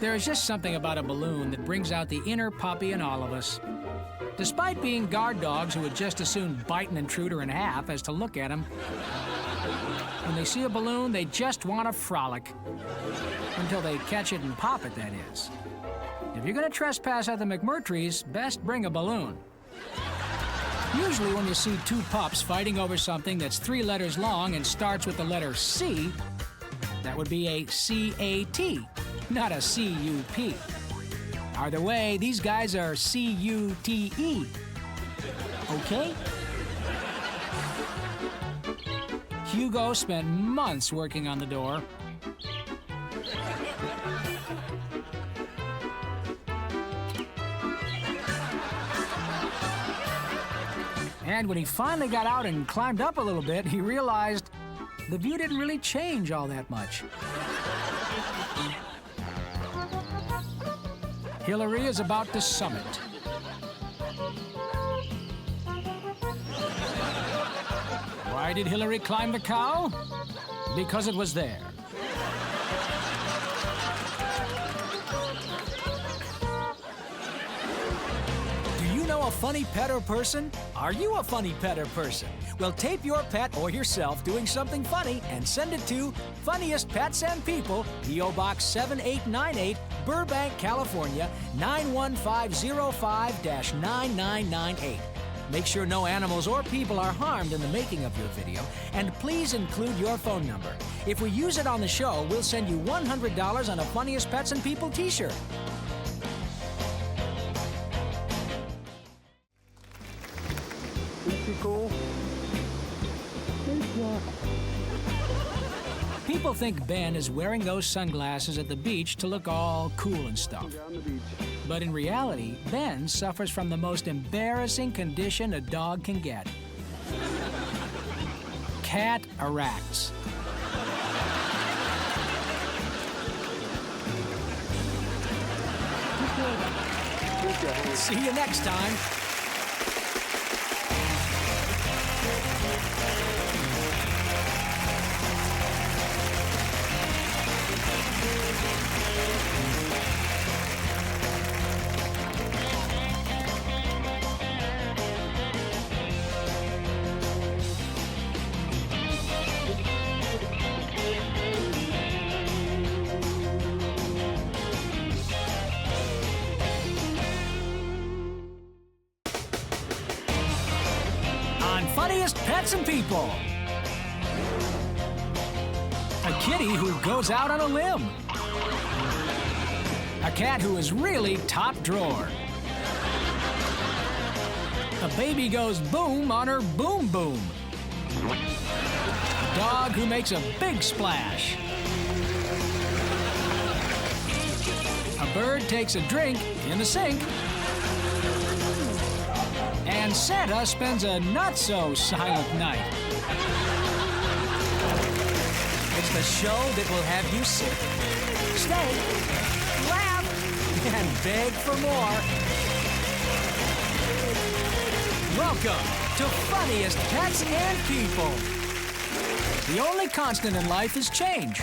There is just something about a balloon that brings out the inner puppy in all of us. Despite being guard dogs who would just as soon bite an intruder in half as to look at him, when they see a balloon, they just want to frolic. Until they catch it and pop it, that is. If you're going to trespass at the McMurtry's, best bring a balloon. Usually when you see two pups fighting over something that's 3 letters long and starts with the letter C, that would be a C-A-T, not a C-U-P. Either way, these guys are C-U-T-E. Okay? Hugo spent months working on the door. And when he finally got out and climbed up a little bit, he realized the view didn't really change all that much. Hillary is about to summit. Why did Hillary climb the cow? Because it was there. Do you know a funny pet or person? Are you a funny pet or person? Well, tape your pet or yourself doing something funny and send it to Funniest Pets and People, P.O. Box 7898, Burbank, California, 91505-9998. Make sure no animals or people are harmed in the making of your video, and please include your phone number. If we use it on the show, we'll send you $100 on a Funniest Pets and People t-shirt. Isn't she cool? People think Ben is wearing those sunglasses at the beach to look all cool and stuff. On the beach. But in reality, Ben suffers from the most embarrassing condition a dog can get. Cataracts. See you next time. Funniest Pets and People. A kitty who goes out on a limb. A cat who is really top drawer. A baby goes boom on her boom boom. A dog who makes a big splash. A bird takes a drink in the sink. And Santa spends a not-so-silent night. It's the show that will have you sick, stay, laugh, and beg for more. Welcome to Funniest Pets and People. The only constant in life is change.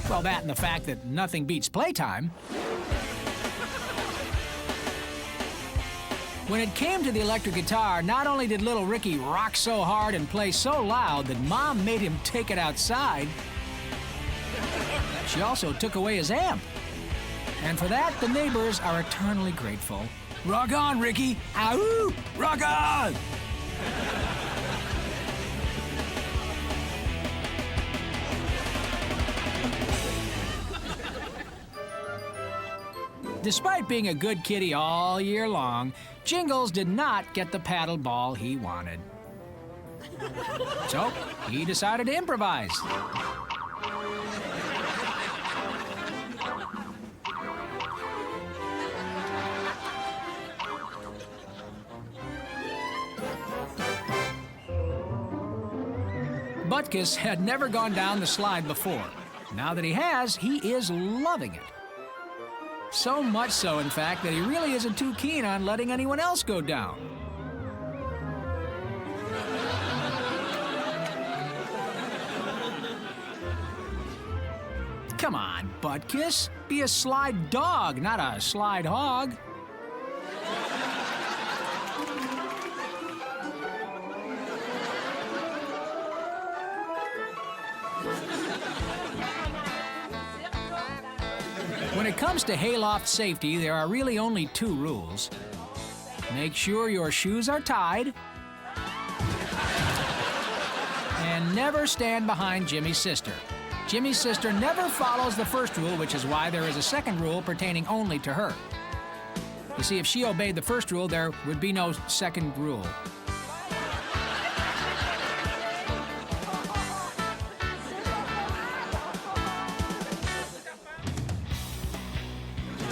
Well, that and the fact that nothing beats playtime. When it came to the electric guitar, not only did little Ricky rock so hard and play so loud that Mom made him take it outside, she also took away his amp. And for that, the neighbors are eternally grateful. Rock on, Ricky! Ahoo! Rock on! Despite being a good kitty all year long, Jingles did not get the paddle ball he wanted. So, he decided to improvise. Butkus had never gone down the slide before. Now that he has, he is loving it. So much so, in fact, that he really isn't too keen on letting anyone else go down. Come on, Butkus. Be a slide dog, not a slide hog. When it comes to hayloft safety, there are really only 2 rules. Make sure your shoes are tied, never stand behind Jimmy's sister. Jimmy's sister never follows the first rule, which is why there is a second rule pertaining only to her. You see, if she obeyed the first rule, there would be no second rule.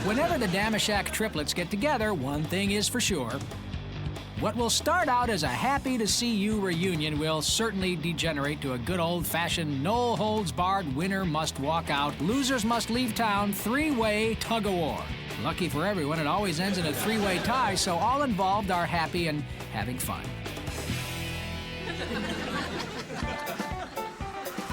Whenever the Damashek triplets get together, one thing is for sure. What will start out as a happy-to-see-you reunion will certainly degenerate to a good old-fashioned no-holds-barred winner must walk out, losers must leave town, three-way tug-of-war. Lucky for everyone, it always ends in a three-way tie, so all involved are happy and having fun.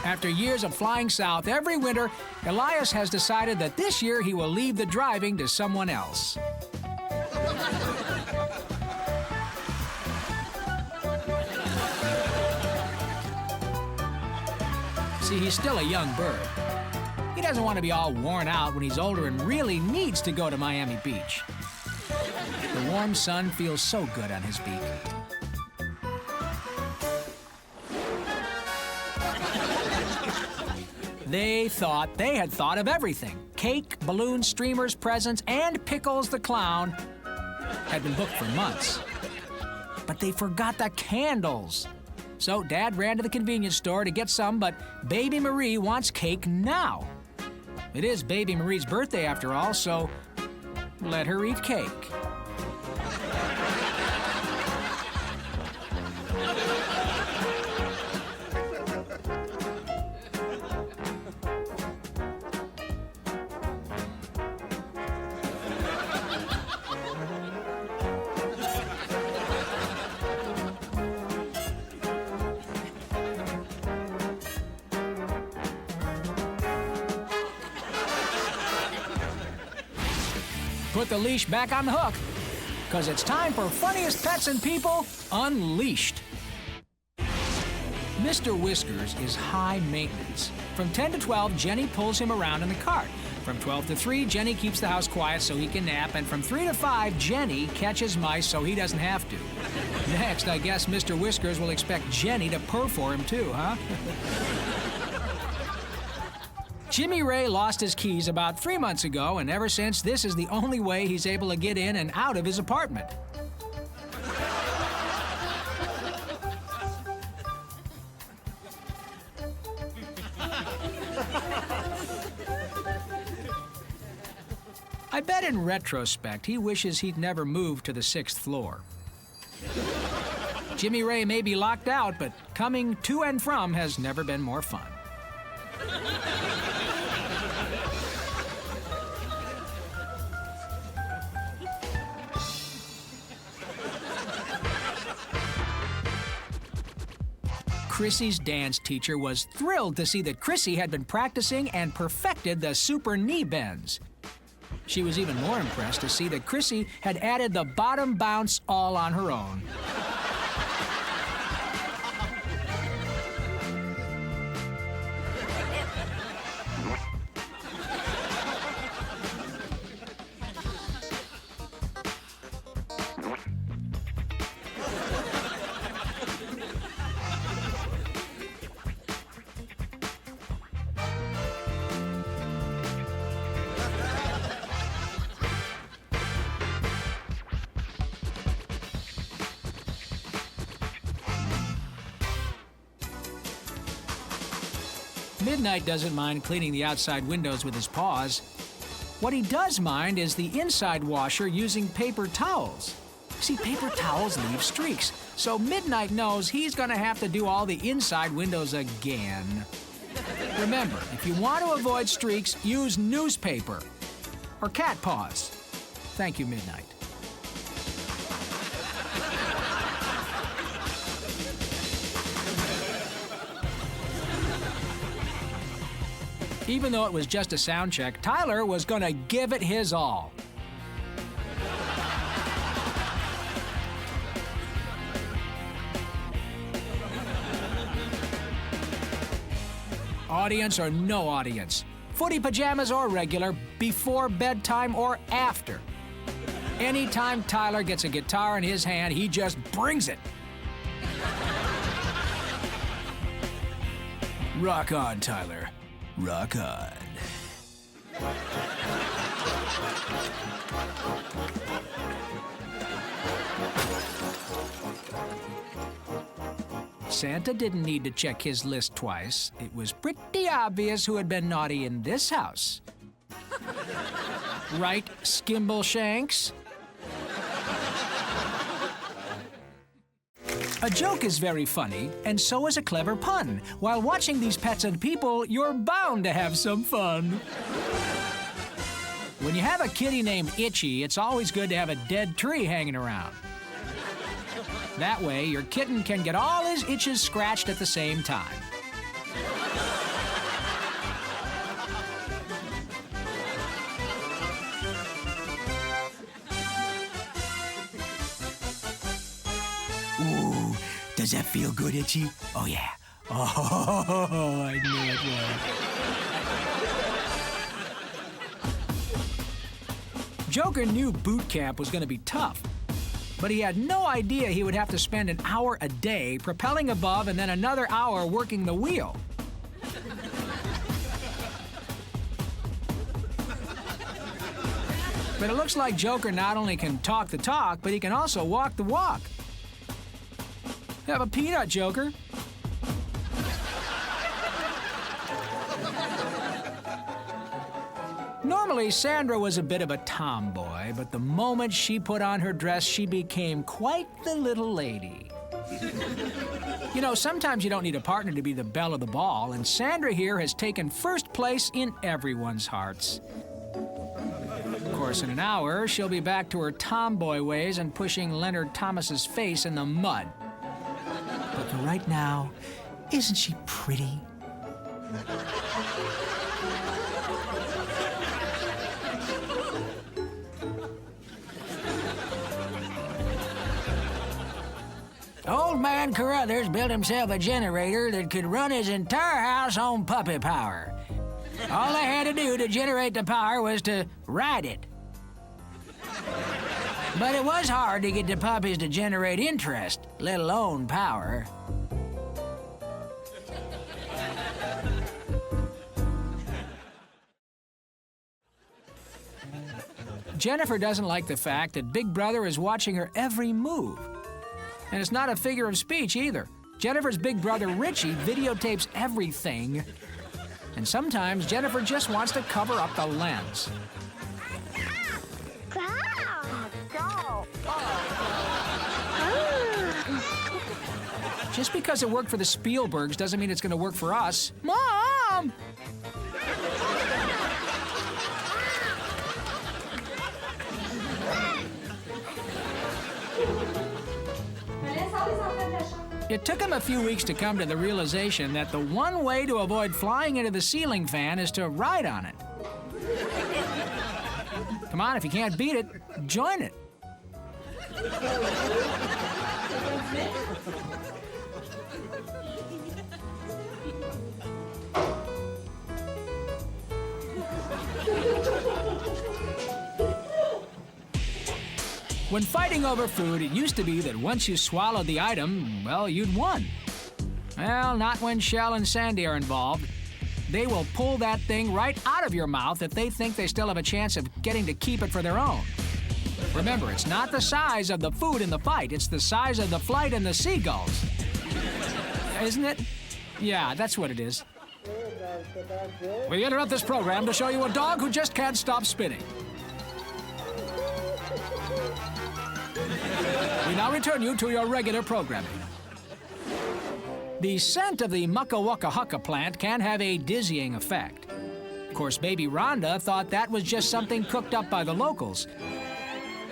After years of flying south every winter, Elias has decided that this year he will leave the driving to someone else. See, he's still a young bird. He doesn't want to be all worn out when he's older and really needs to go to Miami Beach. The warm sun feels so good on his beak. They thought they had thought of everything. Cake, balloons, streamers, presents, and Pickles the Clown had been booked for months. But they forgot the candles. So Dad ran to the convenience store to get some, but Baby Marie wants cake now. It is Baby Marie's birthday after all, so let her eat cake. Put the leash back on the hook, because it's time for Funniest Pets and People Unleashed. Mr. Whiskers is high maintenance. From 10 to 12, Jenny pulls him around in the cart. From 12 to 3, Jenny keeps the house quiet so he can nap. And from 3 to 5, Jenny catches mice so he doesn't have to. Next, I guess Mr. Whiskers will expect Jenny to purr for him too, huh? Jimmy Ray lost his keys about 3 months ago, and ever since, this is the only way he's able to get in and out of his apartment. I bet in retrospect, he wishes he'd never moved to the 6th floor. Jimmy Ray may be locked out, but coming to and from has never been more fun. Chrissy's dance teacher was thrilled to see that Chrissy had been practicing and perfected the super knee bends. She was even more impressed to see that Chrissy had added the bottom bounce all on her own. Midnight doesn't mind cleaning the outside windows with his paws. What he does mind is the inside washer using paper towels. See, paper towels leave streaks, so Midnight knows he's gonna have to do all the inside windows again. Remember, if you want to avoid streaks, use newspaper or cat paws. Thank you, Midnight. Even though it was just a sound check, Tyler was gonna give it his all. Audience or no audience, footy pajamas or regular, before bedtime or after. Anytime Tyler gets a guitar in his hand, he just brings it. Rock on, Tyler. Rock on. Santa didn't need to check his list twice. It was pretty obvious who had been naughty in this house. Right, Skimbleshanks? A joke is very funny, and so is a clever pun. While watching these pets and people, you're bound to have some fun. When you have a kitty named Itchy, it's always good to have a dead tree hanging around. That way, your kitten can get all his itches scratched at the same time. Ooh, does that feel good, Itchy? Oh, yeah. Oh, I knew it would. Joker knew boot camp was going to be tough, but he had no idea he would have to spend an hour a day propelling above and then another hour working the wheel. But it looks like Joker not only can talk the talk, but he can also walk the walk. Have a peanut, Joker. Normally, Sandra was a bit of a tomboy, but the moment she put on her dress, she became quite the little lady. You know, sometimes you don't need a partner to be the belle of the ball, and Sandra here has taken first place in everyone's hearts. Of course, in an hour, she'll be back to her tomboy ways and pushing Leonard Thomas's face in the mud. But for right now, isn't she pretty? Old man Carruthers built himself a generator that could run his entire house on puppy power. All they had to do to generate the power was to ride it. But it was hard to get the puppies to generate interest, let alone power. Jennifer doesn't like the fact that Big Brother is watching her every move. And it's not a figure of speech either. Jennifer's big brother Richie videotapes everything. And sometimes Jennifer just wants to cover up the lens. Just because it worked for the Spielbergs doesn't mean it's going to work for us. Mom! It took him a few weeks to come to the realization that the one way to avoid flying into the ceiling fan is to ride on it. Come on, if you can't beat it, join it. When fighting over food, it used to be that once you swallowed the item, well, you'd won. Well, not when Shell and Sandy are involved. They will pull that thing right out of your mouth if they think they still have a chance of getting to keep it for their own. Remember, it's not the size of the food in the fight, it's the size of the flight in the seagulls. Isn't it? Yeah, that's what it is. We interrupt this program to show you a dog who just can't stop spinning. We now return you to your regular programming. The scent of the Mucka Wucka Hucka plant can have a dizzying effect. Of course, baby Rhonda thought that was just something cooked up by the locals,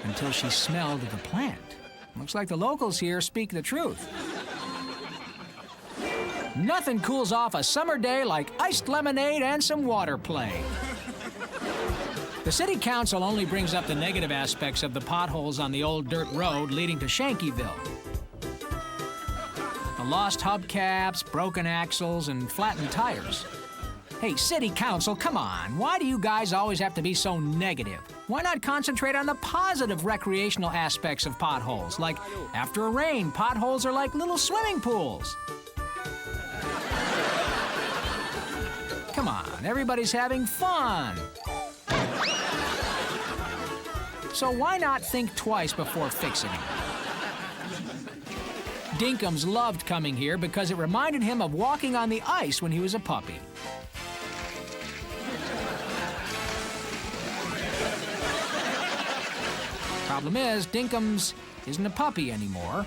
until she smelled the plant. Looks like the locals here speak the truth. Nothing cools off a summer day like iced lemonade and some water play. The city council only brings up the negative aspects of the potholes on the old dirt road leading to Shankyville. The lost hubcaps, broken axles, and flattened tires. Hey, city council, come on. Why do you guys always have to be so negative? Why not concentrate on the positive recreational aspects of potholes? Like, after a rain, potholes are like little swimming pools. on. Everybody's having fun. So why not think twice before fixing it? Dinkums loved coming here because it reminded him of walking on the ice when he was a puppy. Problem is, Dinkums isn't a puppy anymore.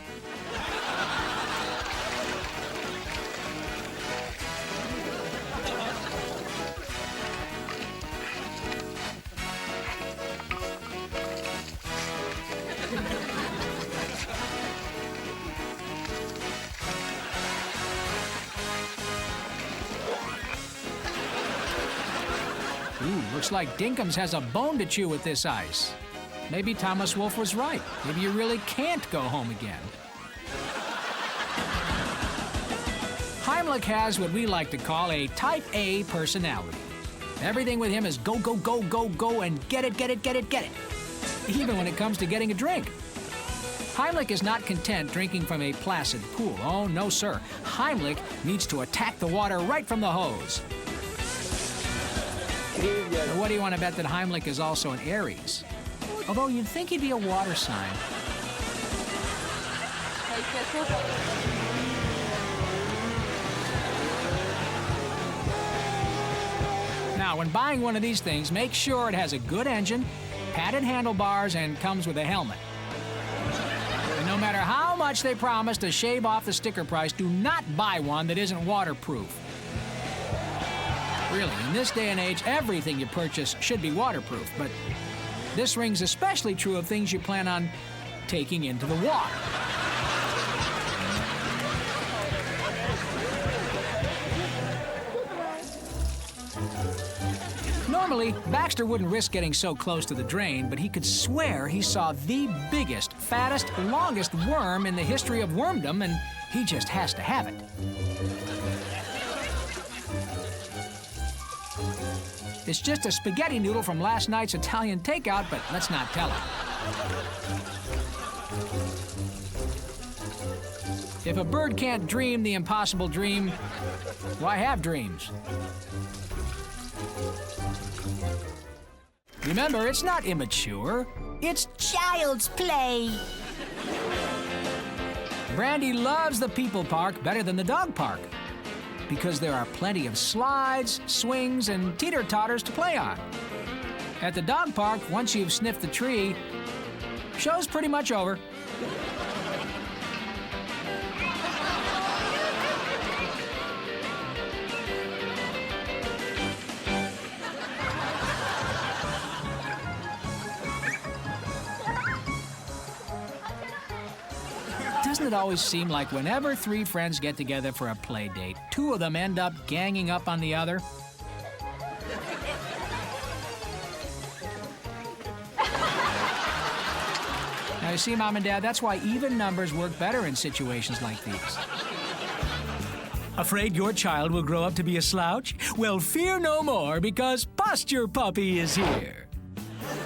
Ooh, looks like Dinkums has a bone to chew with this ice. Maybe Thomas Wolfe was right. Maybe you really can't go home again. Heimlich has what we like to call a type A personality. Everything with him is go, go, go, go, go, and get it, get it, get it, get it. Even when it comes to getting a drink. Heimlich is not content drinking from a placid pool. Oh, no, sir. Heimlich needs to attack the water right from the hose. Now, what do you want to bet that Heimlich is also an Aries? Although you'd think he'd be a water sign. Now, when buying one of these things, make sure it has a good engine, padded handlebars, and comes with a helmet. And no matter how much they promise to shave off the sticker price, do not buy one that isn't waterproof. Really, in this day and age, everything you purchase should be waterproof, but this ring's especially true of things you plan on taking into the water. Normally, Baxter wouldn't risk getting so close to the drain, but he could swear he saw the biggest, fattest, longest worm in the history of wormdom, and he just has to have it. It's just a spaghetti noodle from last night's Italian takeout, but let's not tell him. If a bird can't dream the impossible dream, why have dreams? Remember, it's not immature, it's child's play. Brandy loves the people park better than the dog park, because there are plenty of slides, swings, and teeter-totters to play on. At the dog park, once you've sniffed the tree, show's pretty much over. Doesn't it always seem like whenever three friends get together for a play date, two of them end up ganging up on the other? Now, you see, Mom and Dad, that's why even numbers work better in situations like these. Afraid your child will grow up to be a slouch? Well, fear no more, because Posture Puppy is here.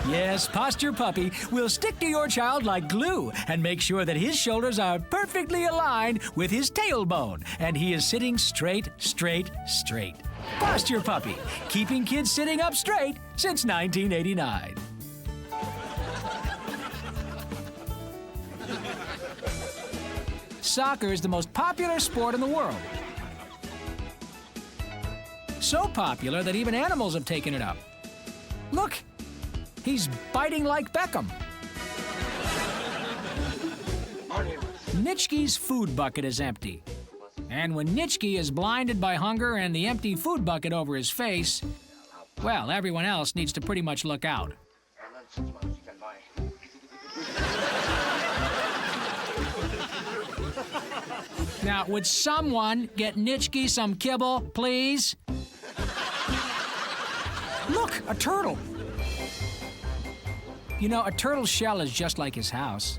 Yes, Posture Puppy will stick to your child like glue and make sure that his shoulders are perfectly aligned with his tailbone and he is sitting straight, straight, straight. Posture Puppy, keeping kids sitting up straight since 1989. Soccer is the most popular sport in the world. So popular that even animals have taken it up. Look! He's biting like Beckham. Nitschke's food bucket is empty. And when Nitschke is blinded by hunger and the empty food bucket over his face, well, everyone else needs to pretty much look out. Now, would someone get Nitschke some kibble, please? Look, a turtle. You know, a turtle's shell is just like his house.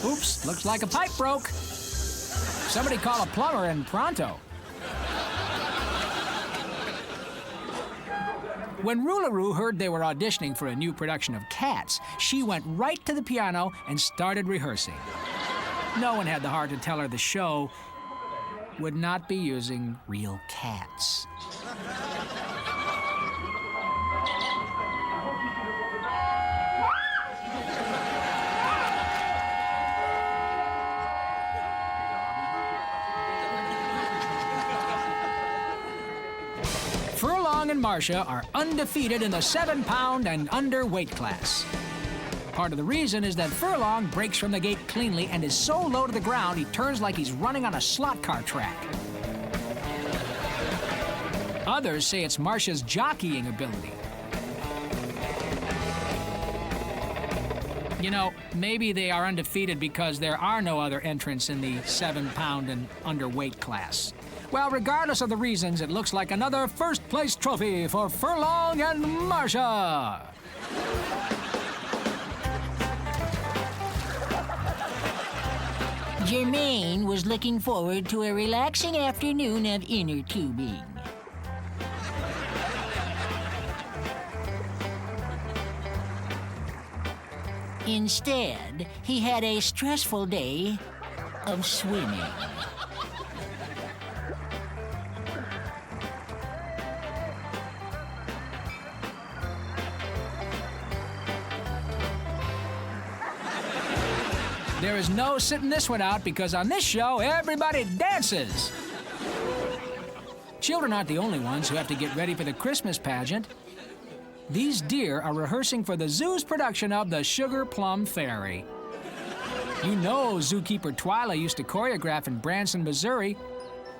Oops, looks like a pipe broke. Somebody call a plumber and pronto. When Roularou heard they were auditioning for a new production of Cats, she went right to the piano and started rehearsing. No one had the heart to tell her the show would not be using real cats. Furlong and Marcia are undefeated in the 7-pound and under weight class. Part of the reason is that Furlong breaks from the gate cleanly and is so low to the ground he turns like he's running on a slot car track. Others say it's Marcia's jockeying ability. You know, maybe they are undefeated because there are no other entrants in the 7-pound and under weight class. Well, regardless of the reasons, it looks like another first-place trophy for Furlong and Marcia. Jermaine was looking forward to a relaxing afternoon of inner tubing. Instead, he had a stressful day of swimming. There is no sitting this one out because on this show, everybody dances. Children aren't the only ones who have to get ready for the Christmas pageant. These deer are rehearsing for the zoo's production of the Sugar Plum Fairy. You know zookeeper Twyla used to choreograph in Branson, Missouri,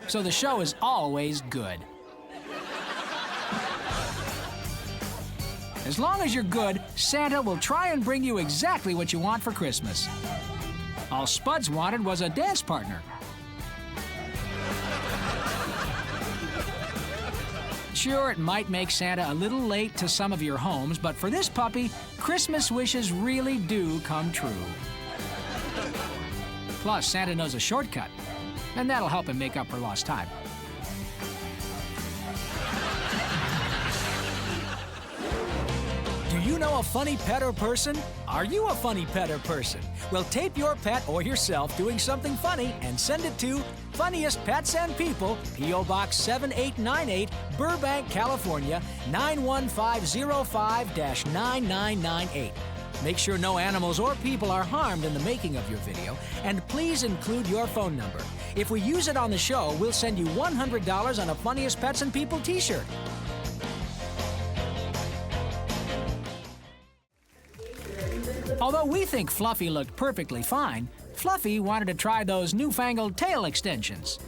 so the show is always good. As long as you're good, Santa will try and bring you exactly what you want for Christmas. All Spuds wanted was a dance partner. Sure, it might make Santa a little late to some of your homes, but for this puppy, Christmas wishes really do come true. Plus, Santa knows a shortcut, and that'll help him make up for lost time. Do you know a funny pet or person? Are you a funny pet or person? Well, tape your pet or yourself doing something funny and send it to Funniest Pets and People, P.O. Box 7898, Burbank, California, 91505-9998. Make sure no animals or people are harmed in the making of your video, and please include your phone number. If we use it on the show, we'll send you $100 on a Funniest Pets and People t-shirt. Although we think Fluffy looked perfectly fine, Fluffy wanted to try those newfangled tail extensions.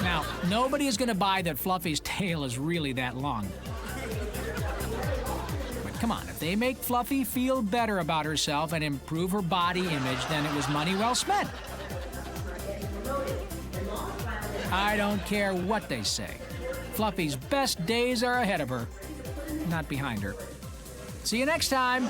Now, nobody is going to buy that Fluffy's tail is really that long. But come on, if they make Fluffy feel better about herself and improve her body image, then it was money well spent. I don't care what they say. Fluffy's best days are ahead of her, not behind her. See you next time.